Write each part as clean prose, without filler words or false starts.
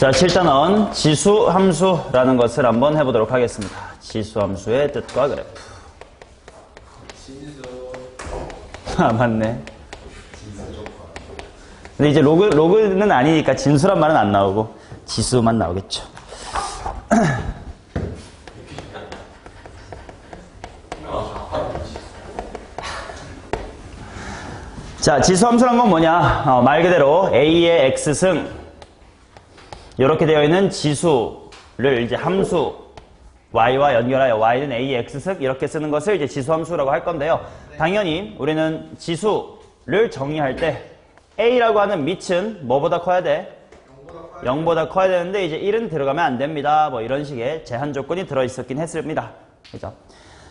자, 7단원 지수함수라는 것을 한번 해보도록 하겠습니다. 지수함수의 뜻과 그래프. 아, 맞네. 근데 이제 로그는 아니니까 진수란 말은 안 나오고 지수만 나오겠죠. 자, 지수함수란 건 뭐냐? 말 그대로 A의 X승 이렇게 되어 있는 지수를 이제 함수 y와 연결하여 y는 A의 X승 이렇게 쓰는 것을 이제 지수함수라고 할 건데요. 당연히 우리는 지수를 정의할 때 A라고 하는 밑은 뭐보다 커야 돼? 0보다 커야 되는데 이제 1은 들어가면 안 됩니다. 뭐 이런 식의 제한 조건이 들어있었긴 했습니다. 그죠?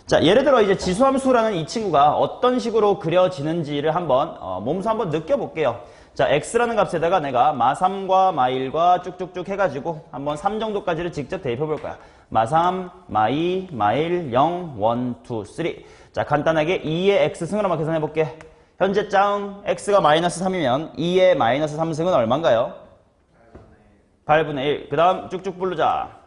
자, 예를 들어 이제 지수함수라는 이 친구가 어떤 식으로 그려지는지를 한번 몸소 한번 느껴볼게요. 자, x라는 값에다가 내가 마3과 마1과 쭉쭉쭉 해가지고 한번 3 정도까지를 직접 대입해 볼 거야. 마3, 마2, 마1, 0, 1, 2, 3. 자, 간단하게 2의 x승을 한번 계산해 볼게. 현재 짱 x가 마이너스 3이면 2의 마이너스 3승은 얼마인가요? 8분의 1. 그 다음 쭉쭉 부르자.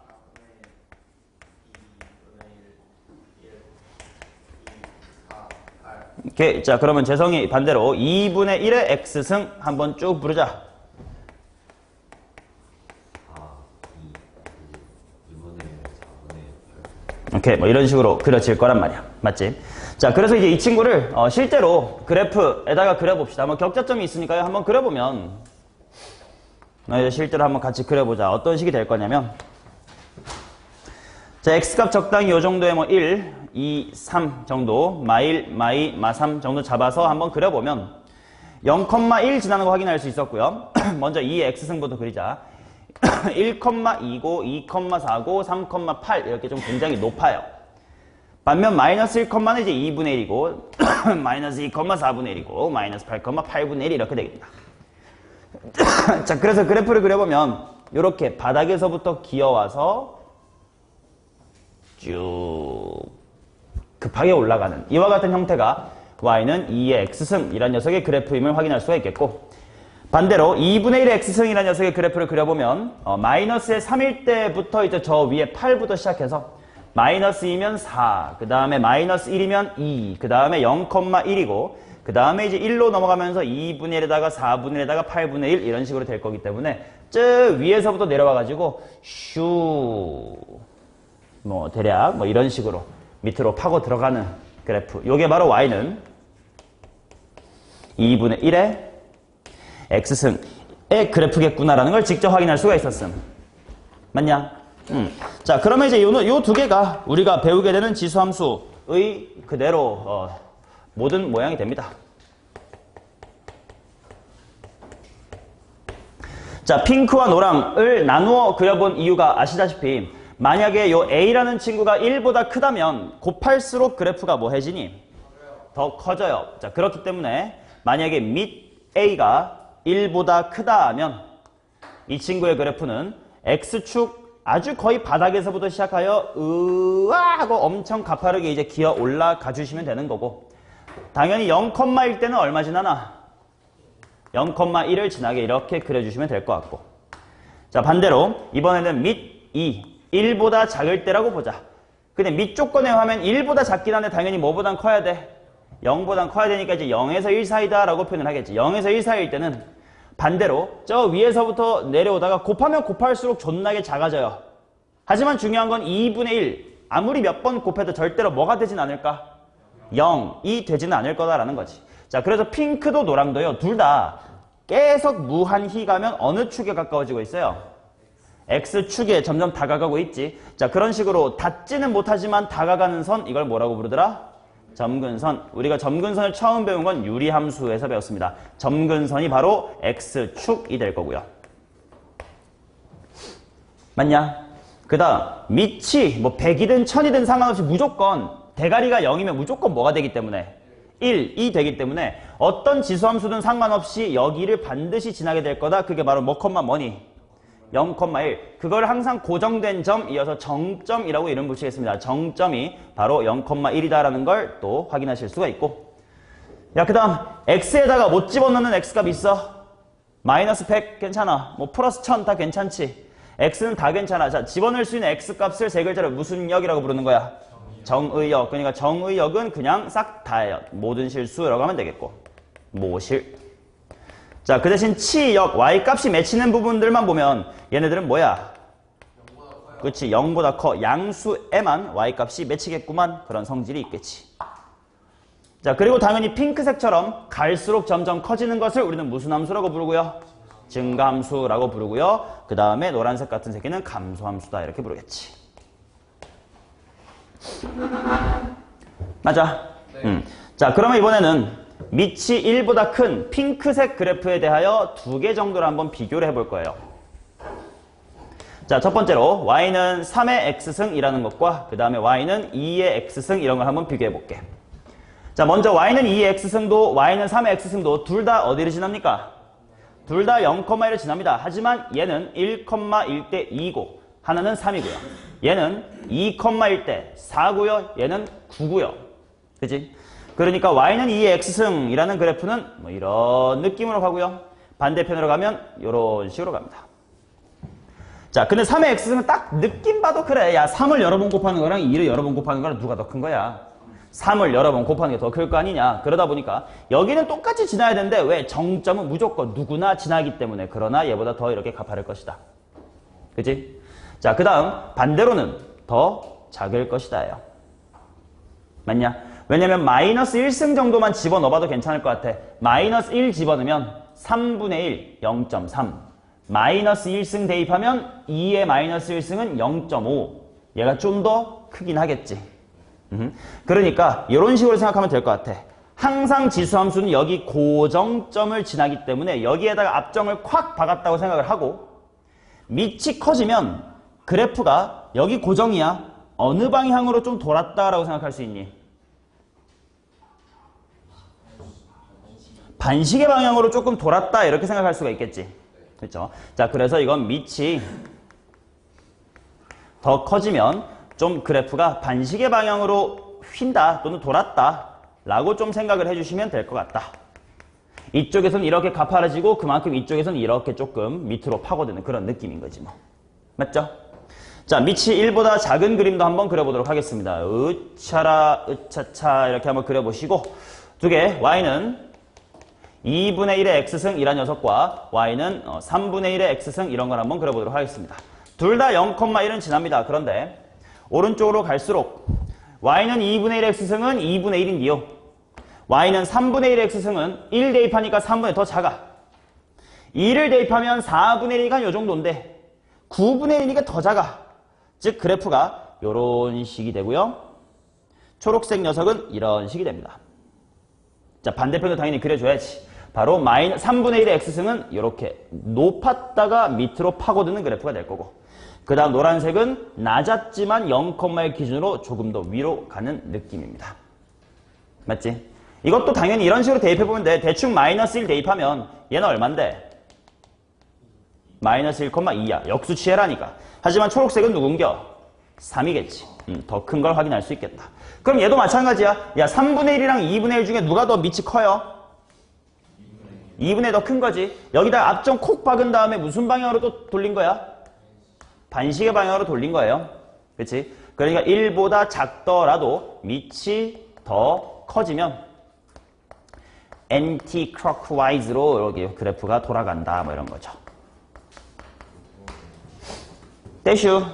오케이. 자, 그러면 재성이 반대로 2분의 1의 x승 한번 쭉 부르자. 오케이. 뭐 이런 식으로 그려질 거란 말이야. 맞지? 자, 그래서 이제 이 친구를 실제로 그래프에다가 그려봅시다. 한번 격자점이 있으니까요. 한번 그려보면 이제 실제로 한번 같이 그려보자. 어떤 식이 될 거냐면 자, x값 적당히 요 정도에 뭐 1, 2, 3 정도, 마1, 마2, 마3 정도 잡아서 한번 그려보면 0,1 지나는 거 확인할 수 있었고요. 먼저 2의 x승부터 그리자. 1,2고, 2,4고, 3,8 이렇게 좀 굉장히 높아요. 반면 마이너스 1,는 이제 2분의 1이고 마이너스 2,4분의 1이고 마이너스 8,8분의 1 이렇게 되겠다. 자, 그래서 그래프를 그려보면 이렇게 바닥에서부터 기어와서 쭉 급하게 올라가는 이와 같은 형태가 y는 2의 x승이라는 녀석의 그래프임을 확인할 수가 있겠고, 반대로 2분의 1의 x승이라는 녀석의 그래프를 그려보면 마이너스의 3일 때부터 이제 저 위에 8부터 시작해서 마이너스 2면 4, 그 다음에 마이너스 1이면 2, 그 다음에 0,1이고 그 다음에 이제 1로 넘어가면서 2분의 1에다가 4분의 1에다가 8분의 1 이런 식으로 될 거기 때문에 저 위에서부터 내려와가지고 슈 뭐 대략 뭐 이런 식으로 밑으로 파고 들어가는 그래프. 요게 바로 y는 2분의 1의 x승의 그래프겠구나라는 걸 직접 확인할 수가 있었음. 맞냐? 자, 그러면 이제 요 두 개가 우리가 배우게 되는 지수함수의 그대로 모든 모양이 됩니다. 자, 핑크와 노랑을 나누어 그려본 이유가 아시다시피 만약에 요 A라는 친구가 1보다 크다면 곱할수록 그래프가 뭐 해지니? 더 커져요. 자, 그렇기 때문에 만약에 밑 A가 1보다 크다 하면 이 친구의 그래프는 X축 아주 거의 바닥에서부터 시작하여 으아 하고 엄청 가파르게 이제 기어 올라가 주시면 되는 거고, 당연히 0,1 때는 얼마 지나나? 0,1을 지나게 이렇게 그려주시면 될 것 같고, 자, 반대로 이번에는 밑 2 1보다 작을 때라고 보자. 근데 밑 조건의 화면 1보다 작긴 한데 당연히 뭐보단 커야 돼? 0보단 커야 되니까 이제 0에서 1 사이다 라고 표현을 하겠지. 0에서 1 사이일 때는 반대로 저 위에서부터 내려오다가 곱하면 곱할수록 존나게 작아져요. 하지만 중요한 건 2분의 1 아무리 몇 번 곱해도 절대로 뭐가 되진 않을까? 0이 되지는 않을 거다라는 거지. 자, 그래서 핑크도 노랑도요, 둘 다 계속 무한히 가면 어느 축에 가까워지고 있어요? X축에 점점 다가가고 있지. 자, 그런 식으로 닿지는 못하지만 다가가는 선, 이걸 뭐라고 부르더라? 점근선. 우리가 점근선을 처음 배운 건 유리함수에서 배웠습니다. 점근선이 바로 X축이 될 거고요. 맞냐? 그 다음 밑이 뭐 100이든 1000이든 상관없이 무조건 대가리가 0이면 무조건 뭐가 되기 때문에 1이 되기 때문에 어떤 지수함수든 상관없이 여기를 반드시 지나게 될 거다. 그게 바로 뭐니? 0,1. 그걸 항상 고정된 점 이어서 정점이라고 이름 붙이겠습니다. 정점이 바로 0,1이다라는 걸 또 확인하실 수가 있고, 야, 그 다음 x에다가 못 집어넣는 x값 있어? 마이너스 100 괜찮아. 뭐 플러스 1000 다 괜찮지. x는 다 괜찮아. 자, 집어넣을 수 있는 x 값을 세 글자로 무슨 역이라고 부르는 거야? 정의역. 그러니까 정의역은 그냥 싹 다예요. 모든 실수라고 하면 되겠고. 모실. 자, 그 대신 치역, y값이 맺히는 부분들만 보면 얘네들은 뭐야? 그치, 0보다 커. 양수에만 y값이 맺히겠구만. 그런 성질이 있겠지. 자, 그리고 당연히 핑크색처럼 갈수록 점점 커지는 것을 우리는 무슨 함수라고 부르고요? 증가함수라고 부르고요. 그 다음에 노란색 같은 새끼는 감소함수다. 이렇게 부르겠지. 맞아? 네. 자, 그러면 이번에는 밑이 1보다 큰 핑크색 그래프에 대하여 2개 정도를 한번 비교를 해볼 거예요. 자, 첫 번째로 y는 3의 x승이라는 것과 그 다음에 y는 2의 x승 이런 걸 한번 비교해 볼게. 자, 먼저 y는 2의 x승도 y는 3의 x승도 둘 다 어디를 지납니까? 둘 다 0,1을 지납니다. 하지만 얘는 1,1대 2고 하나는 3이고요. 얘는 2,1대 4고요. 얘는 9고요. 그치? 그러니까 y는 2의 x승이라는 그래프는 뭐 이런 느낌으로 가고요. 반대편으로 가면 이런 식으로 갑니다. 자, 근데 3의 x승은 딱 느낌 봐도 그래. 야, 3을 여러 번 곱하는 거랑 2를 여러 번 곱하는 거랑 누가 더 큰 거야? 3을 여러 번 곱하는 게 더 클 거 아니냐. 그러다 보니까 여기는 똑같이 지나야 되는데 왜? 정점은 무조건 누구나 지나기 때문에. 그러나 얘보다 더 이렇게 가파를 것이다. 그치? 자, 그 다음 반대로는 더 작을 것이다예요. 맞냐? 왜냐면 마이너스 1승 정도만 집어넣어봐도 괜찮을 것 같아. 마이너스 1 집어넣으면 3분의 1, 0.3. 마이너스 1승 대입하면 2의 마이너스 1승은 0.5. 얘가 좀 더 크긴 하겠지. 그러니까 이런 식으로 생각하면 될 것 같아. 항상 지수함수는 여기 고정점을 지나기 때문에 여기에다가 앞정을 콱 박았다고 생각을 하고 밑이 커지면 그래프가 여기 고정이야. 어느 방향으로 좀 돌았다라고 생각할 수 있니? 반시계 방향으로 조금 돌았다 이렇게 생각할 수가 있겠지. 그렇죠? 자, 그래서 이건 밑이 더 커지면 좀 그래프가 반시계 방향으로 휜다 또는 돌았다 라고 좀 생각을 해주시면 될 것 같다. 이쪽에서는 이렇게 가파라지고 그만큼 이쪽에서는 이렇게 조금 밑으로 파고드는 그런 느낌인 거지 뭐. 맞죠? 자, 밑이 1보다 작은 그림도 한번 그려보도록 하겠습니다. 으차라 으차차 이렇게 한번 그려보시고 두 개 y는 2분의 1의 x승 이란 녀석과 y는 3분의 1의 x승 이런 걸 한번 그려보도록 하겠습니다. 둘 다 0,1은 지납니다. 그런데 오른쪽으로 갈수록 y는 2분의 1의 x승은 2분의 1인데요. y는 3분의 1의 x승은 1 대입하니까 3분의 더 작아. 2를 대입하면 4분의 1이니까 요 정도인데 9분의 1이니까 더 작아. 즉 그래프가 요런 식이 되고요. 초록색 녀석은 이런 식이 됩니다. 자, 반대편도 당연히 그려줘야지. 바로 3분의 1의 x승은 이렇게 높았다가 밑으로 파고드는 그래프가 될 거고 그 다음 노란색은 낮았지만 0,1 기준으로 조금 더 위로 가는 느낌입니다. 맞지? 이것도 당연히 이런 식으로 대입해보면 돼. 대충 마이너스 1 대입하면 얘는 얼만데? 마이너스 1,2야. 역수치해라니까. 하지만 초록색은 누군겨? 3이겠지. 더 큰 걸 확인할 수 있겠다. 그럼 얘도 마찬가지야. 야, 3분의 1이랑 2분의 1 중에 누가 더 밑이 커요? 2분의 1 더 큰 거지. 여기다 앞점 콕 박은 다음에 무슨 방향으로 또 돌린 거야? 반시계 방향으로 돌린 거예요. 그치? 그러니까 1보다 작더라도 밑이 더 커지면 anti-clockwise로 이렇게 그래프가 돌아간다. 뭐 이런 거죠. 떼슈.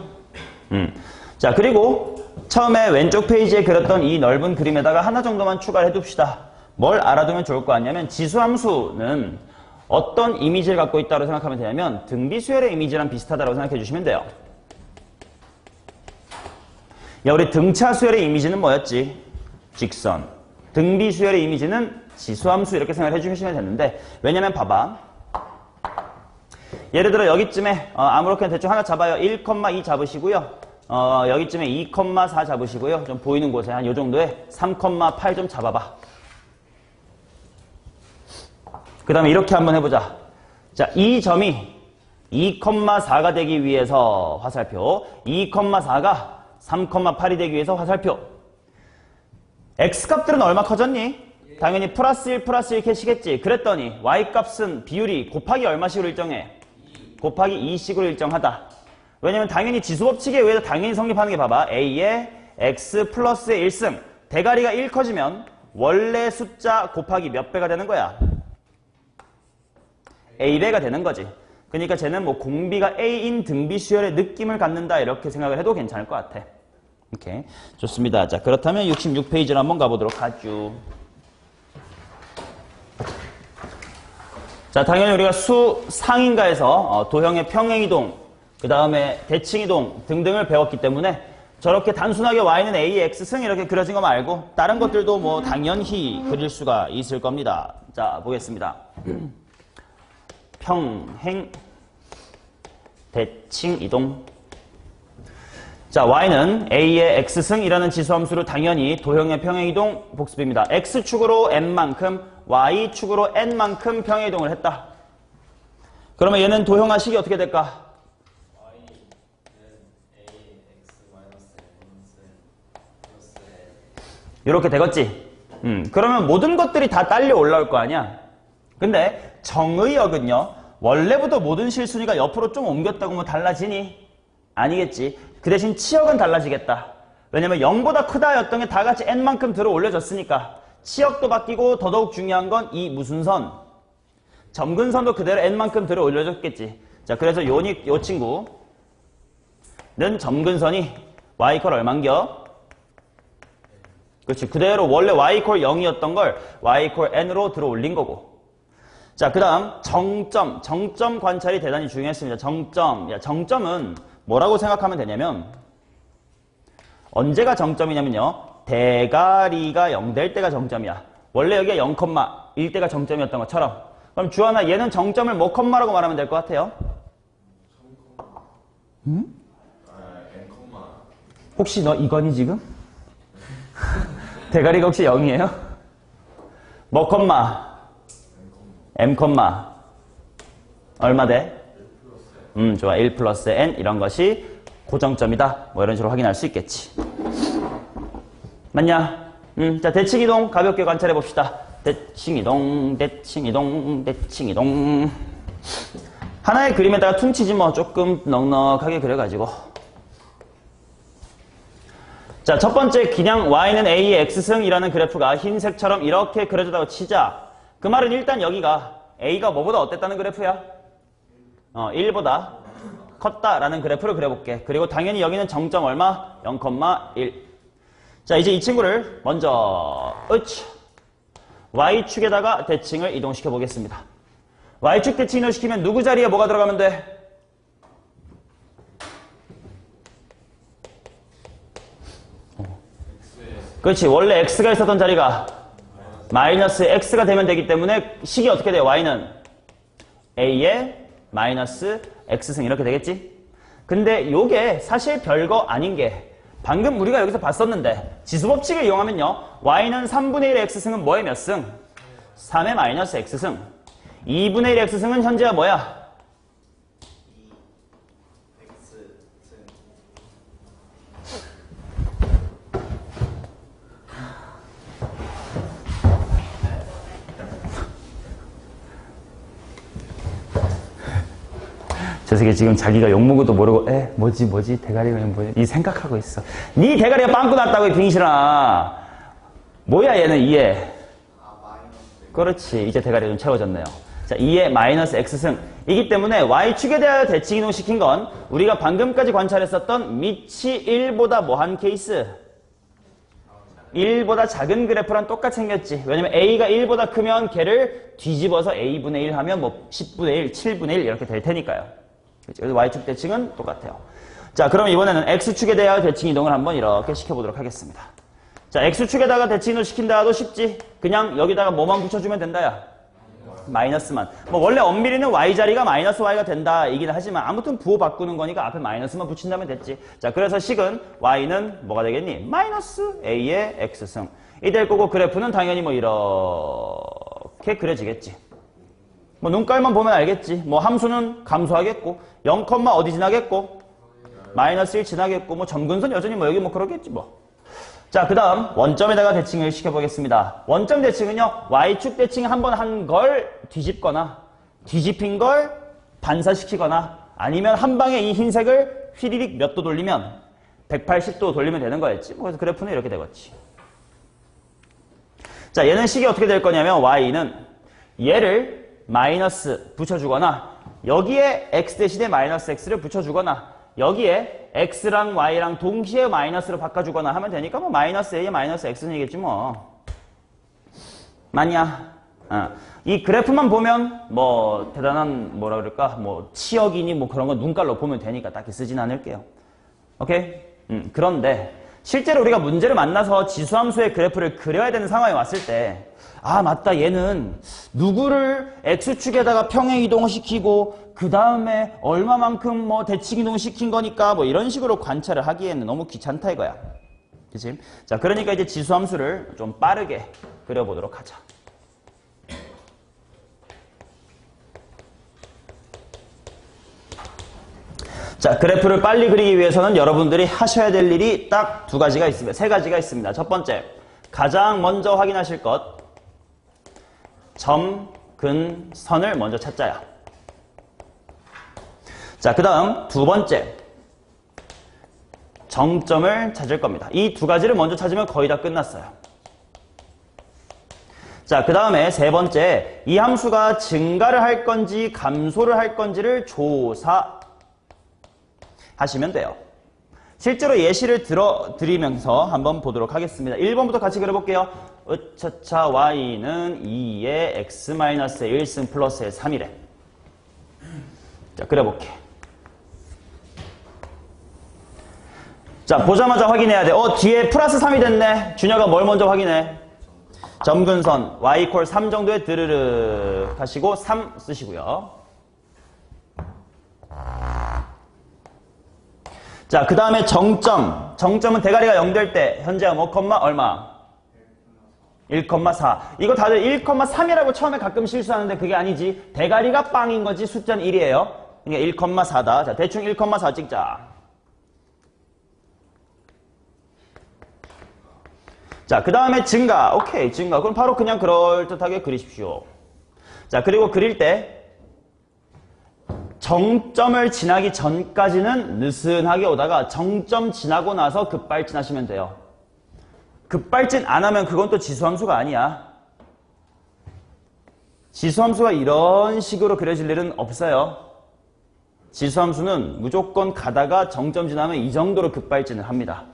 자, 그리고 처음에 왼쪽 페이지에 그렸던 이 넓은 그림에다가 하나 정도만 추가를 해둡시다. 뭘 알아두면 좋을 것 같냐면 지수함수는 어떤 이미지를 갖고 있다고 생각하면 되냐면 등비수열의 이미지랑 비슷하다고 생각해 주시면 돼요. 야, 우리 등차수열의 이미지는 뭐였지? 직선. 등비수열의 이미지는 지수함수 이렇게 생각해 주시면 되는데 왜냐면 봐봐. 예를 들어 여기쯤에 아무렇게나 대충 하나 잡아요. 1,2 잡으시고요. 여기쯤에 2,4 잡으시고요. 좀 보이는 곳에 한 요 정도에 3,8 좀 잡아봐. 그 다음에 이렇게 한번 해보자. 자, 이 점이 2,4가 되기 위해서 화살표, 2,4가 3,8이 되기 위해서 화살표. x값들은 얼마 커졌니? 당연히 플러스 1, 플러스 1 캐시겠지. 그랬더니 y값은 비율이 곱하기 얼마식으로 일정해? 곱하기 2식으로 일정하다. 왜냐면 당연히 지수법칙에 의해서 당연히 성립하는 게 봐봐. a의 x 플러스의 1승. 대가리가 1 커지면 원래 숫자 곱하기 몇 배가 되는 거야? a배가 되는 거지. 그러니까 쟤는 뭐 공비가 a인 등비 수열의 느낌을 갖는다 이렇게 생각을 해도 괜찮을 것 같아. 오케이. 좋습니다. 자, 그렇다면 66페이지로 한번 가보도록 하죠. 자, 당연히 우리가 수 상인가에서 도형의 평행이동, 그 다음에 대칭이동 등등을 배웠기 때문에 저렇게 단순하게 y는 a의 x승 이렇게 그려진 거 말고 다른 것들도 뭐 당연히 그릴 수가 있을 겁니다. 자, 보겠습니다. 평행, 대칭, 이동. 자, y는 a의 x승이라는 지수함수를 당연히 도형의 평행이동 복습입니다. x축으로 n만큼, y축으로 n만큼 평행이동을 했다. 그러면 얘는 도형화식이 어떻게 될까? 이렇게 되겠지? 그러면 모든 것들이 다 딸려 올라올 거 아니야? 근데 정의역은요, 원래부터 모든 실순위가 옆으로 좀 옮겼다고 뭐 달라지니? 아니겠지. 그 대신 치역은 달라지겠다. 왜냐면 0보다 크다였던 게 다 같이 n만큼 들어 올려졌으니까 치역도 바뀌고 더더욱 중요한 건 이 무슨 선? 점근선도 그대로 n만큼 들어 올려졌겠지. 자, 그래서 요 친구는 점근선이 y 이퀄 얼만겨? 그렇지. 그대로 원래 y 이퀄 0이었던 걸 y 이퀄 n으로 들어 올린 거고. 자, 그 다음 정점 관찰이 대단히 중요했습니다. 정점은 뭐라고 생각하면 되냐면 언제가 정점이냐면요. 대가리가 0 될 때가 정점이야. 원래 여기가 0,1 때가 정점이었던 것처럼. 그럼 주하나 얘는 정점을 뭐 컴마라고 말하면 될 것 같아요? 혹시 너 이건희 지금? 대가리가 혹시 0이에요? 뭐 컴마? m 컴마 얼마 돼? 좋아. 1 플러스 n 이런 것이 고정점이다. 뭐 이런 식으로 확인할 수 있겠지. 맞냐? 자, 대칭이동 가볍게 관찰해 봅시다. 대칭이동. 하나의 그림에다가 퉁치지 뭐 조금 넉넉하게 그려가지고. 자, 첫 번째 그냥 y는 a의 x승이라는 그래프가 흰색처럼 이렇게 그려졌다고 치자. 그 말은 일단 여기가 a가 뭐보다 어땠다는 그래프야? 1보다 컸다라는 그래프를 그려볼게. 그리고 당연히 여기는 정점 얼마? 0,1. 자, 이제 이 친구를 먼저 y축에다가 대칭을 이동시켜 보겠습니다. y축 대칭 이동시키면 누구 자리에 뭐가 들어가면 돼? 그렇지. 원래 x가 있었던 자리가 마이너스 x가 되면 되기 때문에 식이 어떻게 돼요? y는 a의 마이너스 x승 이렇게 되겠지? 근데 요게 사실 별거 아닌 게 방금 우리가 여기서 봤었는데 지수법칙을 이용하면요. y는 3분의 1의 x승은 뭐의 몇 승? 3의 마이너스 x승. 2분의 1의 x승은 현재가 뭐야? 저 새끼 지금 자기가 욕먹어도 모르고 뭐지 대가리가 뭐지 이 생각하고 있어. 니 대가리가 빵꾸 났다고 이 빙신아. 뭐야 얘는 2에 그렇지. 이제 대가리가 좀 채워졌네요. 자, 2의 마이너스 x승 이기 때문에 y축에 대하여 대칭 이동시킨 건 우리가 방금까지 관찰했었던 밑이 1보다 뭐한 케이스? 1보다 작은 그래프랑 똑같이 생겼지. 왜냐면 a가 1보다 크면 걔를 뒤집어서 a분의 1 하면 뭐 10분의 1, 7분의 1 이렇게 될 테니까요. 그래서 y축 대칭은 똑같아요. 자, 그럼 이번에는 x축에 대하여 대칭 이동을 한번 이렇게 시켜보도록 하겠습니다. 자, x축에다가 대칭 이동 시킨다 해도 쉽지. 그냥 여기다가 뭐만 붙여주면 된다 야. 마이너스만. 뭐 원래 엄밀히는 y 자리가 마이너스 y가 된다 이긴 하지만 아무튼 부호 바꾸는 거니까 앞에 마이너스만 붙인다면 됐지. 자, 그래서 식은 y는 뭐가 되겠니? 마이너스 a의 x승 이 될 거고 그래프는 당연히 뭐 이렇게 그려지겠지. 뭐 눈깔만 보면 알겠지. 뭐 함수는 감소하겠고 0, 어디 지나겠고 마이너스 1 지나겠고 뭐 점근선 여전히 뭐 여기 뭐 그러겠지 뭐. 자, 그 다음 원점에다가 대칭을 시켜보겠습니다. 원점 대칭은요. y축 대칭 한번 한 걸 뒤집거나 뒤집힌 걸 반사시키거나 아니면 한 방에 이 흰색을 휘리릭 몇 도 돌리면 180도 돌리면 되는 거였지. 그래서 그래프는 이렇게 되겠지. 자, 얘는 식이 어떻게 될 거냐면 y는 얘를 마이너스 붙여주거나 여기에 x 대신에 마이너스 x를 붙여주거나 여기에 x랑 y랑 동시에 마이너스로 바꿔주거나 하면 되니까 뭐 마이너스 a에 마이너스 x는 이겠지 뭐. 맞냐? 이 그래프만 보면 뭐 대단한 뭐라 그럴까 뭐 치역이니 뭐 그런 거 눈깔로 보면 되니까 딱히 쓰진 않을게요. 오케이? 그런데 실제로 우리가 문제를 만나서 지수함수의 그래프를 그려야 되는 상황이 왔을 때 아 맞다 얘는 누구를 x축에다가 평행 이동시키고 그 다음에 얼마만큼 뭐 대칭 이동시킨 거니까 뭐 이런 식으로 관찰을 하기에는 너무 귀찮다 이거야. 그치? 자 그러니까 이제 지수함수를 좀 빠르게 그려보도록 하자. 자, 그래프를 빨리 그리기 위해서는 여러분들이 하셔야 될 일이 딱 두 가지가 있습니다. 세 가지가 있습니다. 첫 번째, 가장 먼저 확인하실 것, 점, 근, 선을 먼저 찾자야. 자, 그 다음 두 번째, 정점을 찾을 겁니다. 이 두 가지를 먼저 찾으면 거의 다 끝났어요. 자, 그 다음에 세 번째, 이 함수가 증가를 할 건지 감소를 할 건지를 조사하시면 돼요. 실제로 예시를 드리면서 한번 보도록 하겠습니다. 1번부터 같이 그려볼게요. 으차차 y는 2의 x-1승 플러스의 3이래. 자, 그려볼게. 자, 보자마자 확인해야 돼. 뒤에 플러스 3이 됐네. 준혁아 뭘 먼저 확인해? 점근선 y = 3 정도에 드르륵 하시고 3 쓰시고요. 자, 그 다음에 정점. 정점은 대가리가 0 될 때 현재가 뭐 컴마 얼마? 1,4. 이거 다들 1,3이라고 처음에 가끔 실수하는데 그게 아니지. 대가리가 빵인 거지 숫자는 1이에요. 그러니까 1,4다. 자, 대충 1,4 찍자. 자, 그 다음에 증가. 오케이, 증가. 그럼 바로 그냥 그럴듯하게 그리십시오. 자, 그리고 그릴 때 정점을 지나기 전까지는 느슨하게 오다가 정점 지나고 나서 급발진하시면 돼요. 급발진 안 하면 그건 또 지수함수가 아니야. 지수함수가 이런 식으로 그려질 일은 없어요. 지수함수는 무조건 가다가 정점 지나면 이 정도로 급발진을 합니다.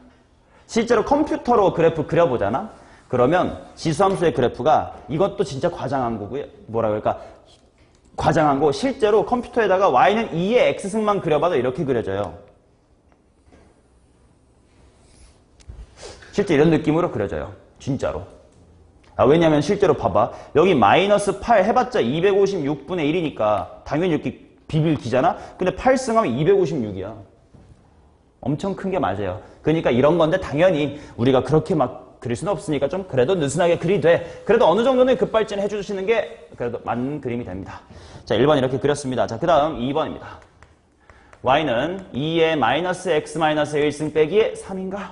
실제로 컴퓨터로 그래프 그려보잖아? 그러면 지수함수의 그래프가 이것도 진짜 과장한 거고요. 뭐라 그럴까? 과장한 거 실제로 컴퓨터에다가 y는 2의 x승만 그려봐도 이렇게 그려져요. 실제 이런 느낌으로 그려져요. 진짜로. 왜냐면 실제로 봐봐. 여기 마이너스 8 해봤자 256분의 1이니까 당연히 이렇게 비빌 기잖아? 근데 8승하면 256이야. 엄청 큰 게 맞아요. 그러니까 이런 건데 당연히 우리가 그렇게 막 그릴 수는 없으니까 좀 그래도 느슨하게 그리되 그래도 어느 정도는 급발진 해주시는 게 그래도 맞는 그림이 됩니다. 자, 1번 이렇게 그렸습니다. 자, 그 다음 2번입니다. y는 2의 마이너스 x 마이너스 1승 빼기에 3인가?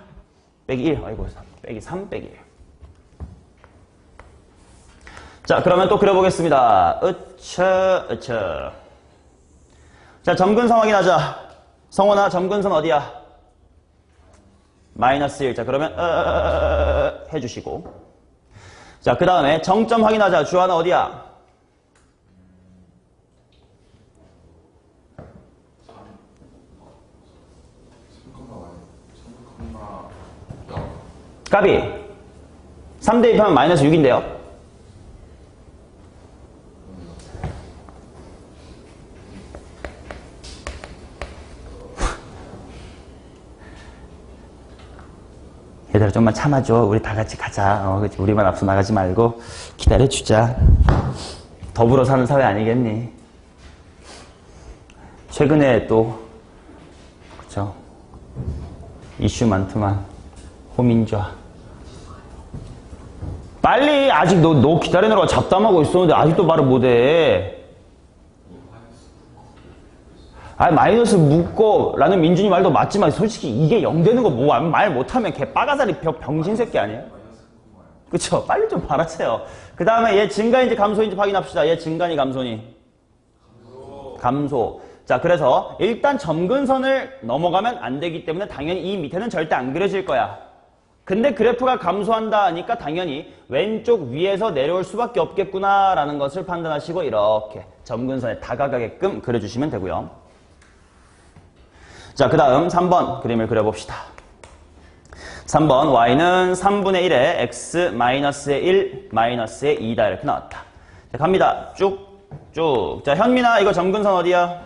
빼기 1. 아이고, 빼기 3 빼기 1. 자, 그러면 또 그려보겠습니다. 으차. 자, 점근선 확인하자. 성원아, 점근선 어디야? 마이너스 1. 자, 그러면 해주시고. 자, 그 다음에 정점 확인하자. 주하나 어디야? 까비. 3 대입하면 마이너스 6인데요. 얘들아 좀만 참아줘. 우리 다 같이 가자. 그치? 우리만 앞서 나가지 말고 기다려주자. 더불어 사는 사회 아니겠니? 최근에 또 그쵸? 이슈 많더만. 호민좌. 빨리 아직 너 기다리느라고 잡담하고 있었는데 아직도 말을 못해. 마이너스 묻고 라는 민준이 말도 맞지만 솔직히 이게 0 되는 거 뭐 말 못하면 걔 빠가사리 병신 새끼 아니에요? 그쵸? 빨리 좀 말하세요. 그 다음에 얘 증가인지 감소인지 확인합시다. 얘 증가니 감소니? 감소. 자, 그래서 일단 점근선을 넘어가면 안 되기 때문에 당연히 이 밑에는 절대 안 그려질 거야. 근데 그래프가 감소한다 하니까 당연히 왼쪽 위에서 내려올 수밖에 없겠구나라는 것을 판단하시고 이렇게 점근선에 다가가게끔 그려주시면 되고요. 자, 그 다음 3번 그림을 그려봅시다. 3번 y는 3분의 1에 x-의 1, -의 2다 이렇게 나왔다. 자, 갑니다. 쭉. 자, 현민아 이거 점근선 어디야?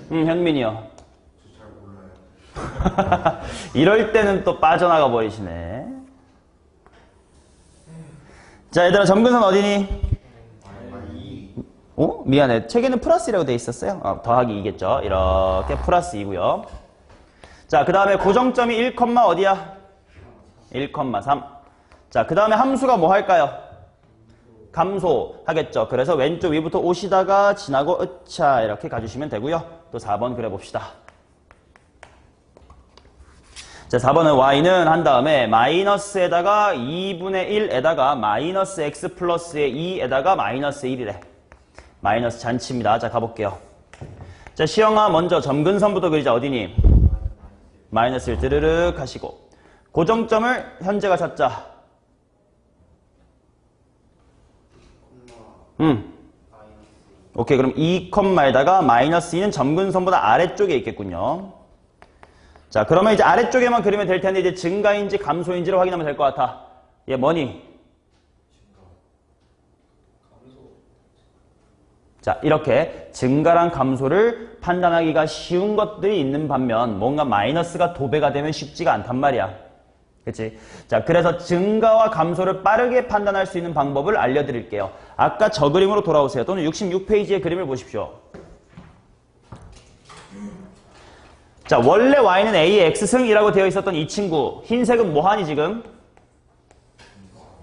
현민이요. 이럴 때는 또 빠져나가 버리시네. 자, 얘들아 점근선 어디니? 미안해. 책에는 플러스라고 돼 있었어요. 더하기 2겠죠. 이렇게 플러스 2고요. 자, 그 다음에 고정점이 1, 어디야? 1,3. 자, 그 다음에 함수가 뭐 할까요? 감소하겠죠. 그래서 왼쪽 위부터 오시다가 지나고 으차 이렇게 가주시면 되고요. 또 4번 그려봅시다. 자, 4번은 y는 한 다음에 마이너스에다가 2분의 1에다가 마이너스 x 플러스의 2에다가 마이너스 1이래. 마이너스 잔치입니다. 자, 가볼게요. 자, 시영아 먼저 점근선부터 그리자. 어디니? 마이너스를 드르륵 하시고 고정점을 현재가 찾자. 오케이, 그럼 2,에다가 마이너스 2는 점근선보다 아래쪽에 있겠군요. 자, 그러면 이제 아래쪽에만 그리면 될 텐데 이제 증가인지 감소인지를 확인하면 될 것 같아. 얘 뭐니? 자, 이렇게 증가랑 감소를 판단하기가 쉬운 것들이 있는 반면 뭔가 마이너스가 도배가 되면 쉽지가 않단 말이야. 그치? 자, 그래서 증가와 감소를 빠르게 판단할 수 있는 방법을 알려드릴게요. 아까 저 그림으로 돌아오세요. 또는 66페이지의 그림을 보십시오. 자, 원래 y는 a의 x승이라고 되어 있었던 이 친구 흰색은 뭐하니 지금?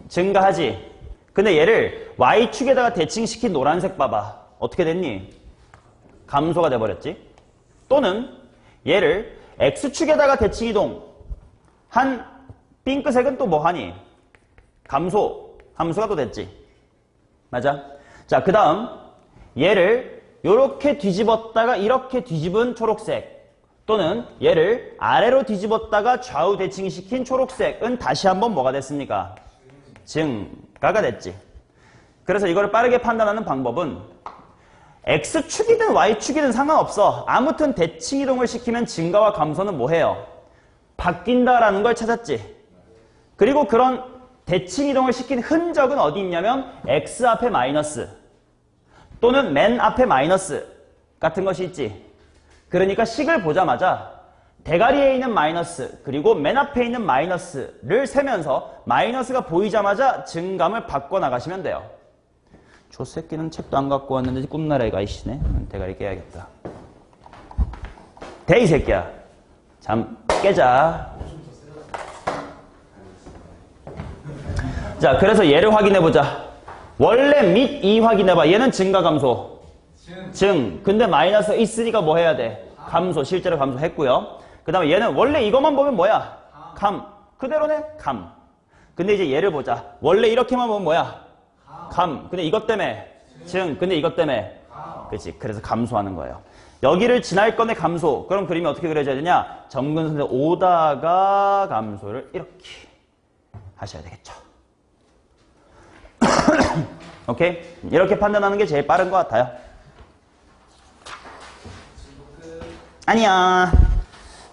증가하지. 근데 얘를 y축에다가 대칭시킨 노란색 봐봐. 어떻게 됐니? 감소가 돼버렸지. 또는 얘를 x축에다가 대칭 이동 한 핑크색은 또 뭐하니? 감소. 함수가 또 됐지. 맞아? 자, 그 다음 얘를 이렇게 뒤집었다가 이렇게 뒤집은 초록색 또는 얘를 아래로 뒤집었다가 좌우 대칭시킨 초록색은 다시 한번 뭐가 됐습니까? 증가가 됐지. 그래서 이거를 빠르게 판단하는 방법은 X축이든 Y축이든 상관없어. 아무튼 대칭이동을 시키면 증가와 감소는 뭐해요? 바뀐다라는 걸 찾았지. 그리고 그런 대칭이동을 시킨 흔적은 어디 있냐면 X 앞에 마이너스 또는 맨 앞에 마이너스 같은 것이 있지. 그러니까 식을 보자마자 대가리에 있는 마이너스 그리고 맨 앞에 있는 마이너스를 세면서 마이너스가 보이자마자 증감을 바꿔나가시면 돼요. 저 새끼는 책도 안 갖고 왔는데 꿈나라애가 이씨네. 대가리 깨야겠다. 대 이 새끼야. 잠 깨자. 자, 그래서 얘를 확인해보자. 원래 및 2 확인해봐. 얘는 증가 감소. 증. 근데 마이너스 있으니까 뭐 해야 돼? 감소. 실제로 감소했고요. 그 다음에 얘는 원래 이것만 보면 뭐야? 감. 그대로네? 감. 근데 이제 얘를 보자. 원래 이렇게만 보면 뭐야? 감. 근데 이것 때문에 증. 근데 이것 때문에 그치. 그래서 감소하는 거예요. 여기를 지날 건데 감소. 그럼 그림이 어떻게 그려져야 되냐? 점근선에 오다가 감소를 이렇게 하셔야 되겠죠. 오케이? 이렇게 판단하는 게 제일 빠른 것 같아요. 아니야.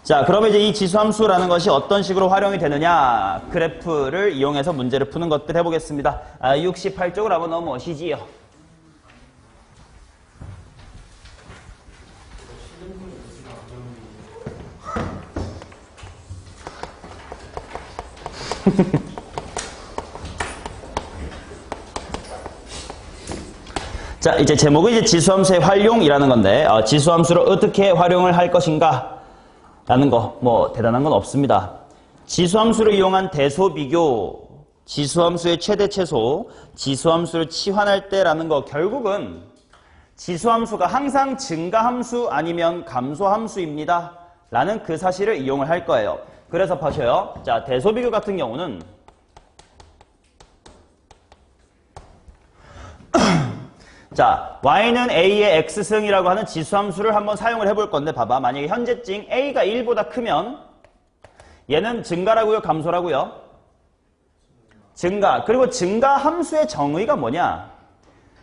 자, 그러면 이제 이 지수함수라는 것이 어떤 식으로 활용이 되느냐? 그래프를 이용해서 문제를 푸는 것들 해보겠습니다. 68쪽으로 한번 넘어오시지요. 자, 이제 제목은 이제 지수함수의 활용이라는 건데, 지수함수를 어떻게 활용을 할 것인가? 라는 거, 뭐, 대단한 건 없습니다. 지수함수를 이용한 대소 비교, 지수함수의 최대 최소, 지수함수를 치환할 때라는 거, 결국은 지수함수가 항상 증가함수 아니면 감소함수입니다. 라는 그 사실을 이용을 할 거예요. 그래서 보셔요. 자, 대소 비교 같은 경우는 자, y는 a의 x승이라고 하는 지수함수를 한번 사용을 해볼 건데 봐봐. 만약에 현재증 a가 1보다 크면 얘는 증가라고요? 감소라고요? 증가. 그리고 증가 함수의 정의가 뭐냐?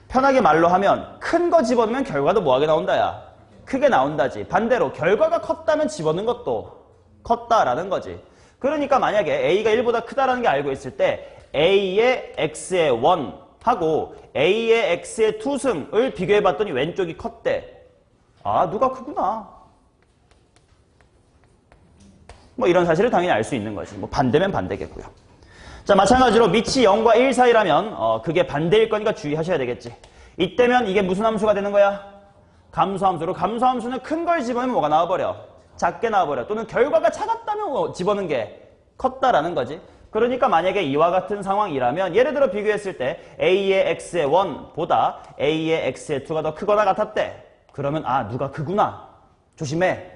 편하게 말로 하면 큰 거 집어넣으면 결과도 뭐하게 나온다 야? 크게 나온다지. 반대로 결과가 컸다면 집어넣은 것도 컸다라는 거지. 그러니까 만약에 a가 1보다 크다라는 게 알고 있을 때 a의 x의 1 하고 a의 x의 2승을 비교해봤더니 왼쪽이 컸대. 아, 누가 크구나. 뭐 이런 사실을 당연히 알 수 있는 거지. 뭐 반대면 반대겠고요. 자, 마찬가지로 밑이 0과 1 사이라면 그게 반대일 거니까 주의하셔야 되겠지. 이때면 이게 무슨 함수가 되는 거야? 감소함수로. 감소함수는 큰 걸 집어넣으면 뭐가 나와버려? 작게 나와버려. 또는 결과가 작았다면 집어넣은 게 컸다라는 거지. 그러니까 만약에 이와 같은 상황이라면 예를 들어 비교했을 때 a의 x의 1보다 a의 x의 2가 더 크거나 같았대. 그러면 아, 누가 크구나. 조심해.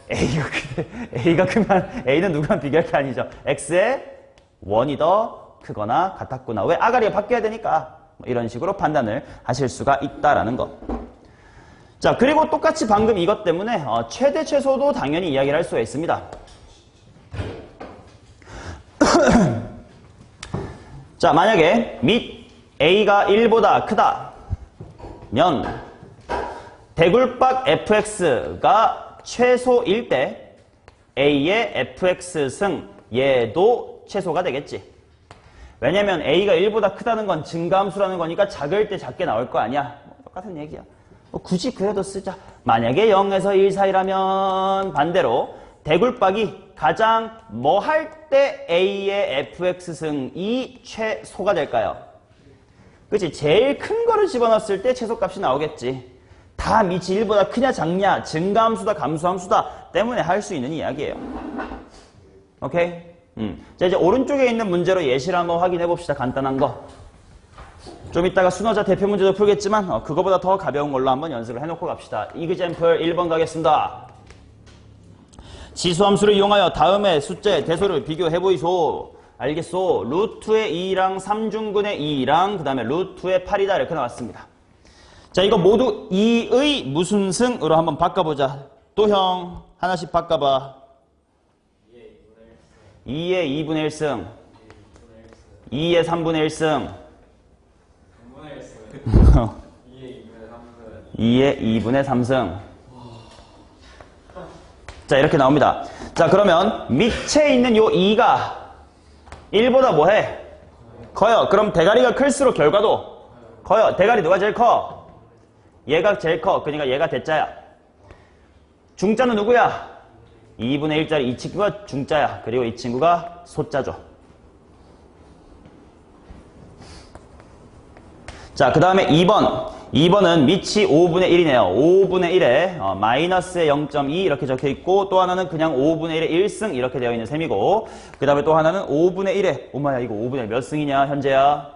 A가 크면 A는 누구랑 비교할 게 아니죠. x의 1이 더 크거나 같았구나. 왜? 아가리가 바뀌어야 되니까. 뭐 이런 식으로 판단을 하실 수가 있다라는 거. 자, 그리고 똑같이 방금 이것 때문에 최대 최소도 당연히 이야기를 할 수가 있습니다. 자, 만약에 밑 a가 1보다 크다면 대굴박 fx가 최소일 때 a의 fx승 얘도 최소가 되겠지. 왜냐면 a가 1보다 크다는 건 증가함수라는 거니까 작을 때 작게 나올 거 아니야. 뭐 똑같은 얘기야. 뭐 굳이 그래도 쓰자. 만약에 0에서 1 사이라면 반대로 대굴박이 가장 뭐 할 때 a의 fx승이 최소가 될까요? 그치? 제일 큰 거를 집어넣었을 때 최소값이 나오겠지. 다 밑이 1보다 크냐 작냐, 증가함수다 감소함수다 때문에 할 수 있는 이야기예요. 오케이? 자, 이제 오른쪽에 있는 문제로 예시를 한번 확인해 봅시다. 간단한 거. 좀 이따가 순어자 대표 문제도 풀겠지만 그거보다 더 가벼운 걸로 한번 연습을 해놓고 갑시다. 이그젬플 1번 가겠습니다. 지수함수를 이용하여 다음의 숫자의 대소를 비교해 보이소. 알겠소? 루트의 2랑 3중근의 2랑 그 다음에 루트의 8이다 이렇게 나왔습니다. 자, 이거 모두 2의 무슨 승으로 한번 바꿔보자. 또 형 하나씩 바꿔봐. 2의 2분의 1승 2의 3분의 1승 2의 2분의 3승. 자, 이렇게 나옵니다. 자, 그러면 밑에 있는 요 2가 1보다 뭐해? 커요. 그럼 대가리가 클수록 결과도 커요. 대가리 누가 제일 커? 얘가 제일 커. 그러니까 얘가 대자야. 중자는 누구야? 2분의 1짜리 이 친구가 중자야. 그리고 이 친구가 소자죠. 자, 그 다음에 2번. 2번은 밑이 5분의 1이네요. 5분의 1에 마이너스의 0.2 이렇게 적혀있고 또 하나는 그냥 5분의 1의 1승 이렇게 되어 있는 셈이고 그 다음에 또 하나는 5분의 1에 오마야 이거 5분의 1 몇 승이냐 현재야?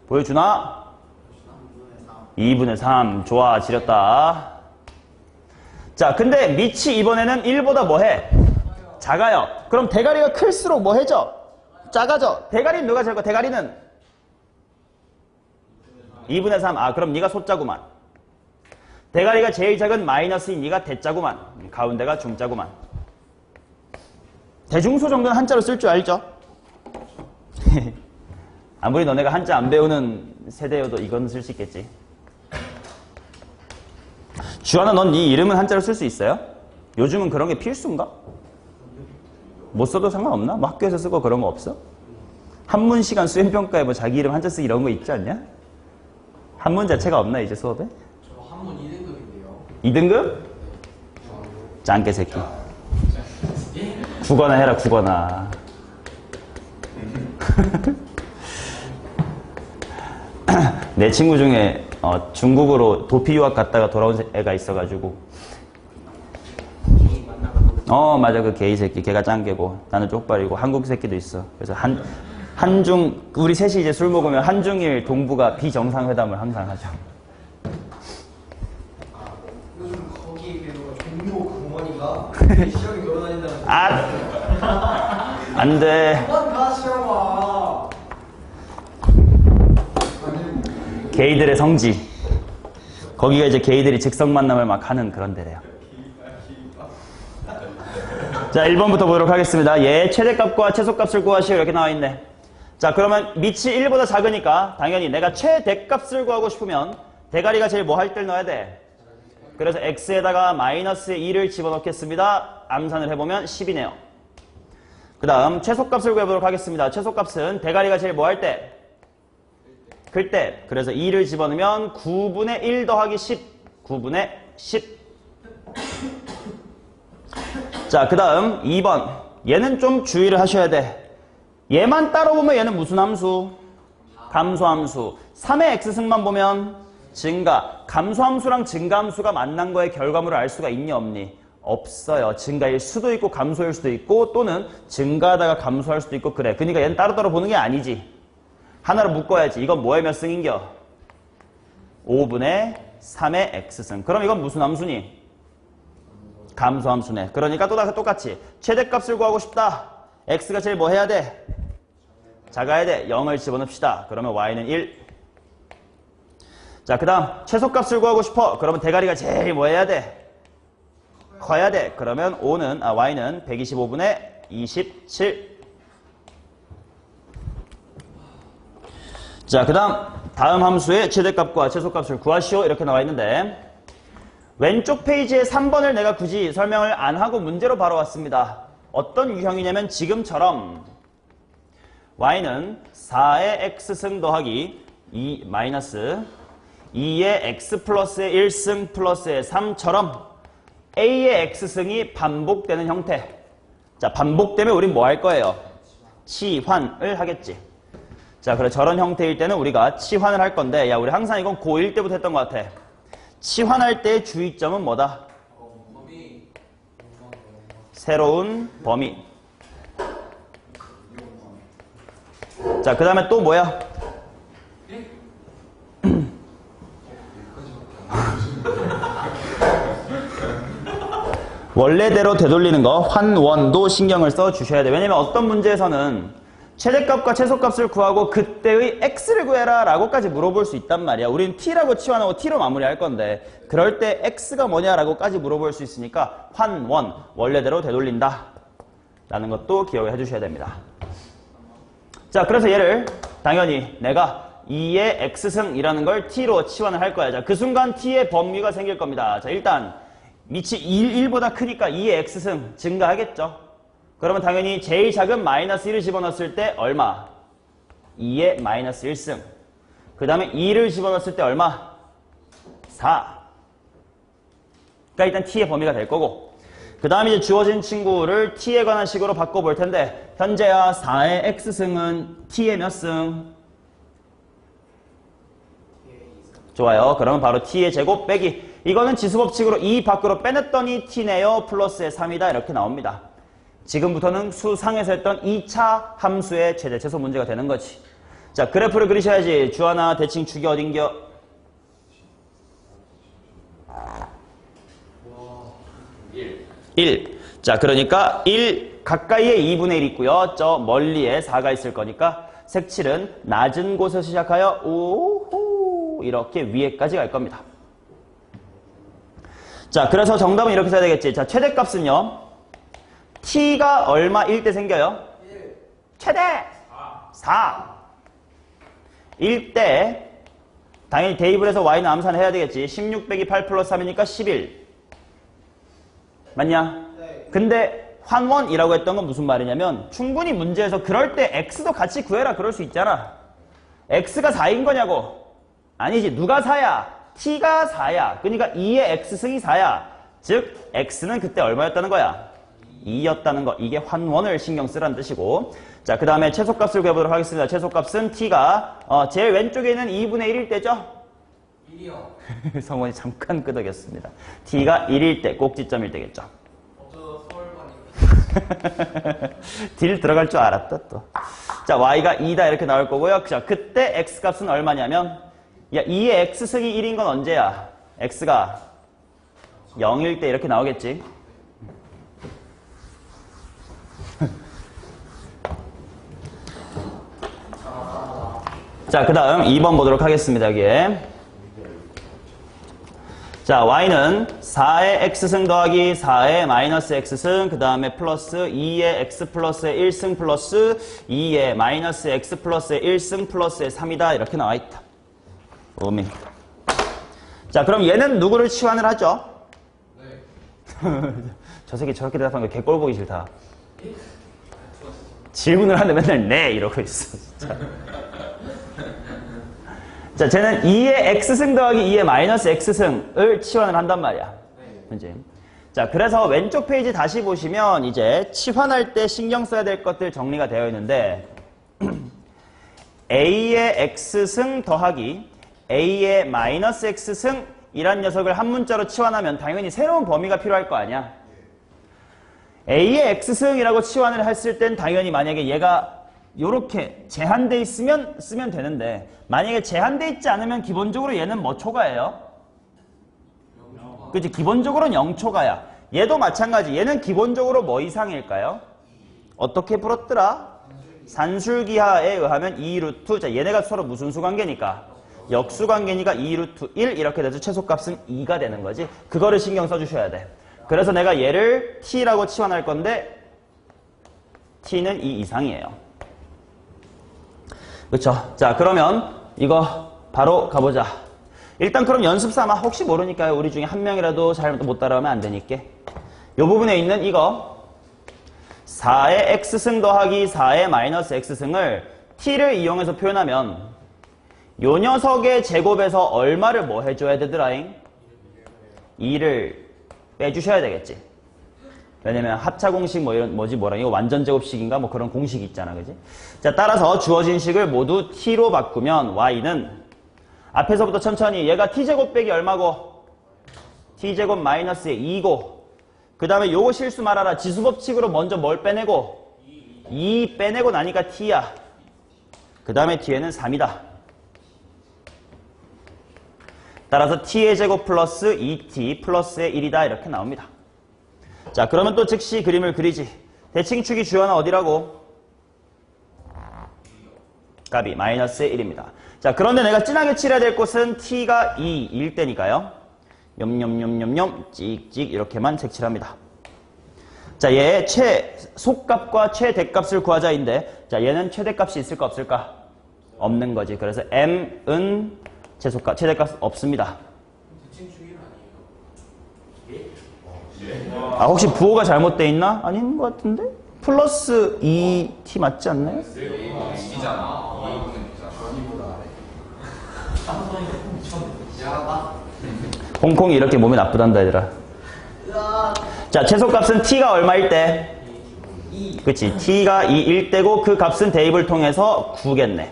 보여주나? 2분의 3. 좋아, 지렸다. 자, 근데 밑이 이번에는 1보다 뭐해? 작아요. 그럼 대가리가 클수록 뭐해져? 작아져. 대가리는 누가 제일 커? 대가리는 2분의 3. 아, 그럼 네가 소자구만. 대가리가 제일 작은 마이너스인 네가 대자구만. 가운데가 중자구만. 대중소 정도는 한자로 쓸 줄 알죠? 아무리 너네가 한자 안 배우는 세대여도 이건 쓸 수 있겠지. 주하나, 넌 네 이름은 한자로 쓸 수 있어요? 요즘은 그런 게 필수인가? 못 써도 상관없나? 뭐 학교에서 쓰고 그런 거 없어? 한문 시간 수행평가에 뭐 자기 이름 한자 쓰기 이런 거 있지 않냐? 한문 자체가 없나 이제 수업에? 저 한문 2등급인데요. 2등급? 짱깨 새끼. 국어나 해라, 국어나. 내 친구 중에 중국으로 도피 유학 갔다가 돌아온 애가 있어가지고 맞아, 그 게이 새끼. 걔가 짱깨고 나는 쪽발이고 한국 새끼도 있어. 그래서 한중 우리 셋이 이제 술 먹으면 한중일 동북아 비정상회담을 항상 하죠. 요즘 거기 그 종로 공원이가 시험이 돌아다닌다는. 안 돼. 그만 가 시험아. 게이들의 성지. 거기가 이제 게이들이 즉석 만남을 막 하는 그런 데래요. 자, 1번부터 보도록 하겠습니다. 얘 최대값과 최소값을 구하시오 이렇게 나와 있네. 자, 그러면 밑이 1보다 작으니까 당연히 내가 최대값을 구하고 싶으면 대가리가 제일 뭐 할 때 넣어야 돼? 그래서 x에다가 마이너스 2를 집어넣겠습니다. 암산을 해보면 10이네요. 그 다음 최소값을 구해보도록 하겠습니다. 최소값은 대가리가 제일 뭐 할 때? 클 때. 그래서 2를 집어넣으면 9분의 1 더하기 10. 9분의 10. 자, 그 다음 2번. 얘는 좀 주의를 하셔야 돼. 얘만 따로 보면 얘는 무슨 함수? 감소함수. 3의 x승만 보면 증가. 감소함수랑 증가함수가 만난 거의 결과물을 알 수가 있니 없니? 없어요. 증가일 수도 있고 감소일 수도 있고 또는 증가하다가 감소할 수도 있고 그래. 그러니까 얘는 따로따로 보는 게 아니지. 하나로 묶어야지. 이건 뭐의 몇 승인겨? 5분의 3의 x승. 그럼 이건 무슨 함수니? 감소함수네. 그러니까 똑같이 최대값을 구하고 싶다. x가 제일 뭐 해야 돼? 작아야 돼. 0을 집어넣읍시다. 그러면 y는 1. 자, 그 다음 최소값을 구하고 싶어. 그러면 대가리가 제일 뭐 해야 돼? 커야 돼. 그러면 y는 125분의 27. 자, 그 다음 함수의 최대값과 최소값을 구하시오 이렇게 나와 있는데 왼쪽 페이지에 3번을 내가 굳이 설명을 안 하고 문제로 바로 왔습니다. 어떤 유형이냐면 지금처럼 y는 4의 x승 더하기 2 마이너스 2의 x 플러스의 1승 플러스의 3처럼 a의 x승이 반복되는 형태. 자, 반복되면 우린 뭐 할 거예요? 치환을 하겠지. 자, 그래 저런 형태일 때는 우리가 치환을 할 건데 야, 우리 항상 이건 고1 때부터 했던 것 같아. 치환할 때의 주의점은 뭐다? 새로운 범위. 자, 그 다음에 또 뭐야? 원래대로 되돌리는 거 환원도 신경을 써 주셔야 돼. 왜냐면 어떤 문제에서는 최대값과 최소값을 구하고 그때의 x를 구해라 라고까지 물어볼 수 있단 말이야. 우린 t라고 치환하고 t로 마무리할 건데 그럴 때 x가 뭐냐라고까지 물어볼 수 있으니까 환원, 원래대로 되돌린다 라는 것도 기억을 해주셔야 됩니다. 자, 그래서 얘를 당연히 내가 2의 x승이라는 걸 t로 치환을 할 거야. 자, 그 순간 t의 범위가 생길 겁니다. 자, 일단 밑이 1보다 크니까 2의 x승 증가하겠죠. 그러면 당연히 제일 작은 마이너스 1을 집어넣었을 때 얼마? 2의 마이너스 1승. 그 다음에 2를 집어넣었을 때 얼마? 4. 그러니까 일단 t의 범위가 될 거고 그 다음에 이제 주어진 친구를 t에 관한 식으로 바꿔볼 텐데 현재야 4의 x승은 t의 몇 승? 좋아요. 그러면 바로 t의 제곱 빼기 이거는 지수법칙으로 2 밖으로 빼냈더니 t네요. 플러스의 3이다. 이렇게 나옵니다. 지금부터는 수상에서 했던 2차 함수의 최대 최소 문제가 되는 거지. 자, 그래프를 그리셔야지. 주하나 대칭 축이 어딘겨? 1. 자, 그러니까 1 가까이에 2분의 1 있고요. 저 멀리에 4가 있을 거니까 색칠은 낮은 곳에서 시작하여 오호 이렇게 위에까지 갈 겁니다. 자, 그래서 정답은 이렇게 써야 되겠지. 자, 최대값은요. t가 얼마일 때 생겨요? 1. 최대 4. 1 때 당연히 대입을 해서 y는 암산을 해야 되겠지. 16 빼기 8 플러스 3이니까 11. 맞냐? 네. 근데 환원이라고 했던 건 무슨 말이냐면 충분히 문제에서 그럴 때 x도 같이 구해라 그럴 수 있잖아. x가 4인 거냐고. 아니지. 누가 4야? t가 4야. 그러니까 2의 x승이 4야. 즉 x는 그때 얼마였다는 거야? 2였다는 거. 이게 환원을 신경 쓰라는 뜻이고. 자, 그 다음에 최소값을 구해보도록 하겠습니다. 최소값은 t가 제일 왼쪽에 있는 2분의 1일 때죠? 1이요. 성원이 잠깐 끄덕였습니다. t가 1일 때, 꼭지점일 때겠죠. 어쩌다 서울반이. 딜 들어갈 줄 알았다 또. 자, y가 2다 이렇게 나올 거고요. 자, 그때 x값은 얼마냐면 야, 2의 x승이 1인 건 언제야? x가 0일 때 이렇게 나오겠지. 자, 그 다음 2번 보도록 하겠습니다. 여기에. 자, y는 4의 x승 더하기 4의 마이너스 x승, 그 다음에 플러스 2의 x 플러스의 1승 플러스 2의 마이너스 x 플러스의 1승 플러스의 3이다. 이렇게 나와 있다. 오미. 자, 그럼 얘는 누구를 치환을 하죠? 네. 저 새끼 저렇게 대답하는 거 개꼴 보기 싫다. 질문을 하는데 맨날 네 이러고 있어. 진짜. 자, 쟤는 2의 x승 더하기 2의 마이너스 x승을 치환을 한단 말이야. 그치? 자, 그래서 왼쪽 페이지 다시 보시면 이제 치환할 때 신경 써야 될 것들 정리가 되어 있는데 a의 x승 더하기 a의 마이너스 x승 이란 녀석을 한 문자로 치환하면 당연히 새로운 범위가 필요할 거 아니야. a의 x승이라고 치환을 했을 땐 당연히 만약에 얘가 요렇게 제한돼 있으면 쓰면 되는데 만약에 제한돼 있지 않으면 기본적으로 얘는 뭐 초과예요? 그치? 기본적으로는 0초과야. 얘도 마찬가지. 얘는 기본적으로 뭐 이상일까요? 어떻게 풀었더라? 산술기하에 의하면 2루트. 자, 얘네가 서로 무슨 수관계니까? 역수관계니까 2루트 1 이렇게 돼서 최소값은 2가 되는 거지. 그거를 신경 써주셔야 돼. 그래서 내가 얘를 t라고 치환할 건데 t는 2 이상이에요. 그쵸? 자, 그러면 이거 바로 가보자. 일단 그럼 연습 삼아 혹시 모르니까요. 우리 중에 한 명이라도 잘 못 따라오면 안 되니까. 이 부분에 있는 이거 4의 x승 더하기 4의 마이너스 x승을 t를 이용해서 표현하면 요 녀석의 제곱에서 얼마를 뭐 해줘야 되더라잉? 2를 빼주셔야 되겠지. 왜냐면 합차 공식 뭐 이런 뭐랑 이거 완전 제곱식인가 뭐 그런 공식이 있잖아. 그지? 자, 따라서 주어진 식을 모두 t로 바꾸면 y는 앞에서부터 천천히 얘가 t제곱 빼기 얼마고? t제곱 마이너스의 2고 그 다음에 요거 실수 말아라. 지수법칙으로 먼저 뭘 빼내고? 2 빼내고 나니까 t야. 그 다음에 뒤에는 3이다. 따라서 t의 제곱 플러스 2t 플러스의 1이다. 이렇게 나옵니다. 자, 그러면 또 즉시 그림을 그리지. 대칭축이 주어는 어디라고? 값이 마이너스의 1입니다. 자, 그런데 내가 진하게 칠해야 될 곳은 t가 2일 때니까요. 염염염염염 찍찍 이렇게만 색칠합니다. 자, 얘의 최소값과 최대값을 구하자인데 자, 얘는 최대값이 있을까 없을까? 없는 거지. 그래서 m은 최소값, 최대값 없습니다. 아, 혹시 부호가 잘못되어 있나? 아닌 것 같은데? 플러스 2t 맞지 않나요? 이잖아. 홍콩이 이렇게 몸이 나쁘단다 얘들아. 자, 최소값은 t가 얼마일 때? 2. 그치. t가 2일 때고 그 값은 대입을 통해서 9겠네.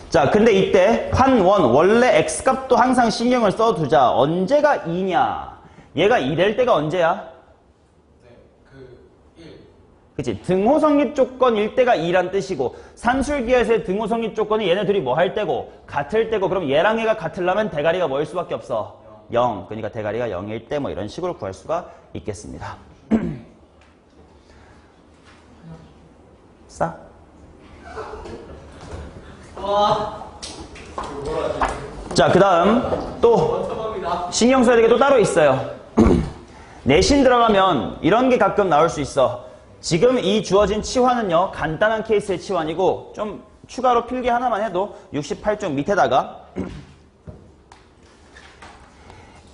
자, 근데 이때 원래 x값도 항상 신경을 써두자. 언제가 2냐? 얘가 2 될 때가 언제야? 네, 그 1. 그치. 등호성립 조건일 때가 2란 뜻이고 산술기에서의 등호성립 조건이 얘네들이 뭐 할 때고 같을 때고 그럼 얘랑 얘가 같으려면 대가리가 뭐일 수밖에 없어? 0. 그러니까 대가리가 0일 때 뭐 이런 식으로 구할 수가 있겠습니다. 싸? 자, 그 다음 또 신경 써야 될 게 또 따로 있어요. 내신 들어가면 이런 게 가끔 나올 수 있어. 지금 이 주어진 치환은요 간단한 케이스의 치환이고 좀 추가로 필기 하나만 해도 68쪽 밑에다가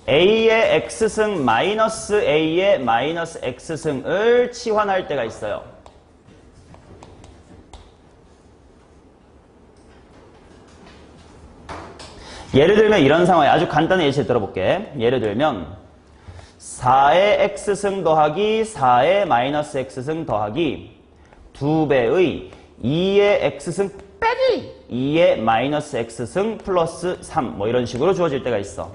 a의 x승 마이너스 a의 마이너스 x승을 치환할 때가 있어요. 예를 들면 이런 상황에 아주 간단한 예시를 들어볼게. 예를 들면 4의 x승 더하기 4의 마이너스 x승 더하기 2배의 2의 x승 빼기 2의 마이너스 x승 플러스 3 뭐 이런 식으로 주어질 때가 있어.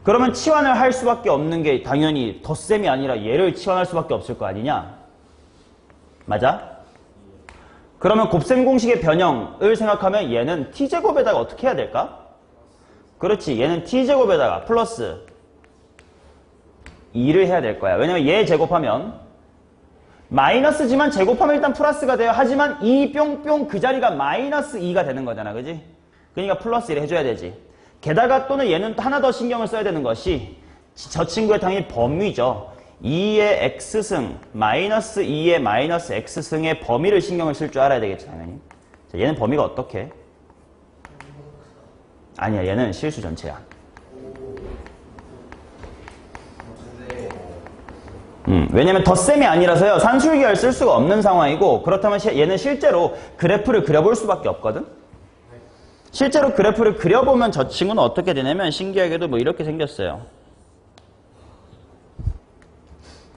그러면 치환을 할 수밖에 없는 게 당연히 덧셈이 아니라 얘를 치환할 수밖에 없을 거 아니냐? 맞아? 그러면 곱셈 공식의 변형을 생각하면 얘는 t제곱에다가 어떻게 해야 될까? 그렇지. 얘는 t제곱에다가 플러스 2를 해야 될 거야. 왜냐면 얘 제곱하면 마이너스지만 제곱하면 일단 플러스가 돼요. 하지만 이 뿅뿅 그 자리가 마이너스 2가 되는 거잖아. 그지? 그러니까 플러스 1 해줘야 되지. 게다가 또는 얘는 하나 더 신경을 써야 되는 것이 저 친구의 당연히 범위죠. 2의 x승 마이너스 2의 마이너스 x승의 범위를 신경을 쓸 줄 알아야 되겠죠. 당연히. 자, 얘는 범위가 어떻게? 아니야. 얘는 실수 전체야. 왜냐면 덧셈이 아니라서요. 산술기를 쓸 수가 없는 상황이고 그렇다면 얘는 실제로 그래프를 그려볼 수밖에 없거든. 실제로 그래프를 그려보면 저 친구는 어떻게 되냐면 신기하게도 뭐 이렇게 생겼어요.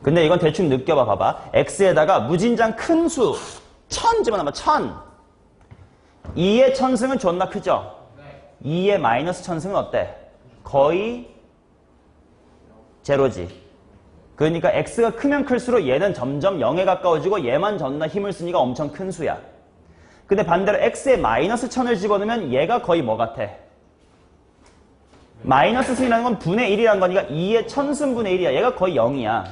근데 이건 대충 느껴봐. 봐봐. x에다가 무진장 큰 수 1000 집어넣으면 1000. 2의 천승은 존나 크죠? 2의 마이너스 천승은 어때? 거의 제로지. 그러니까 x가 크면 클수록 얘는 점점 0에 가까워지고 얘만 존나 힘을 쓰니까 엄청 큰 수야. 근데 반대로 x에 마이너스 1000을 집어넣으면 얘가 거의 뭐 같아? 마이너스 승이라는 건 분의 1이라는 거니까 2의 천승분의 1이야. 얘가 거의 0이야.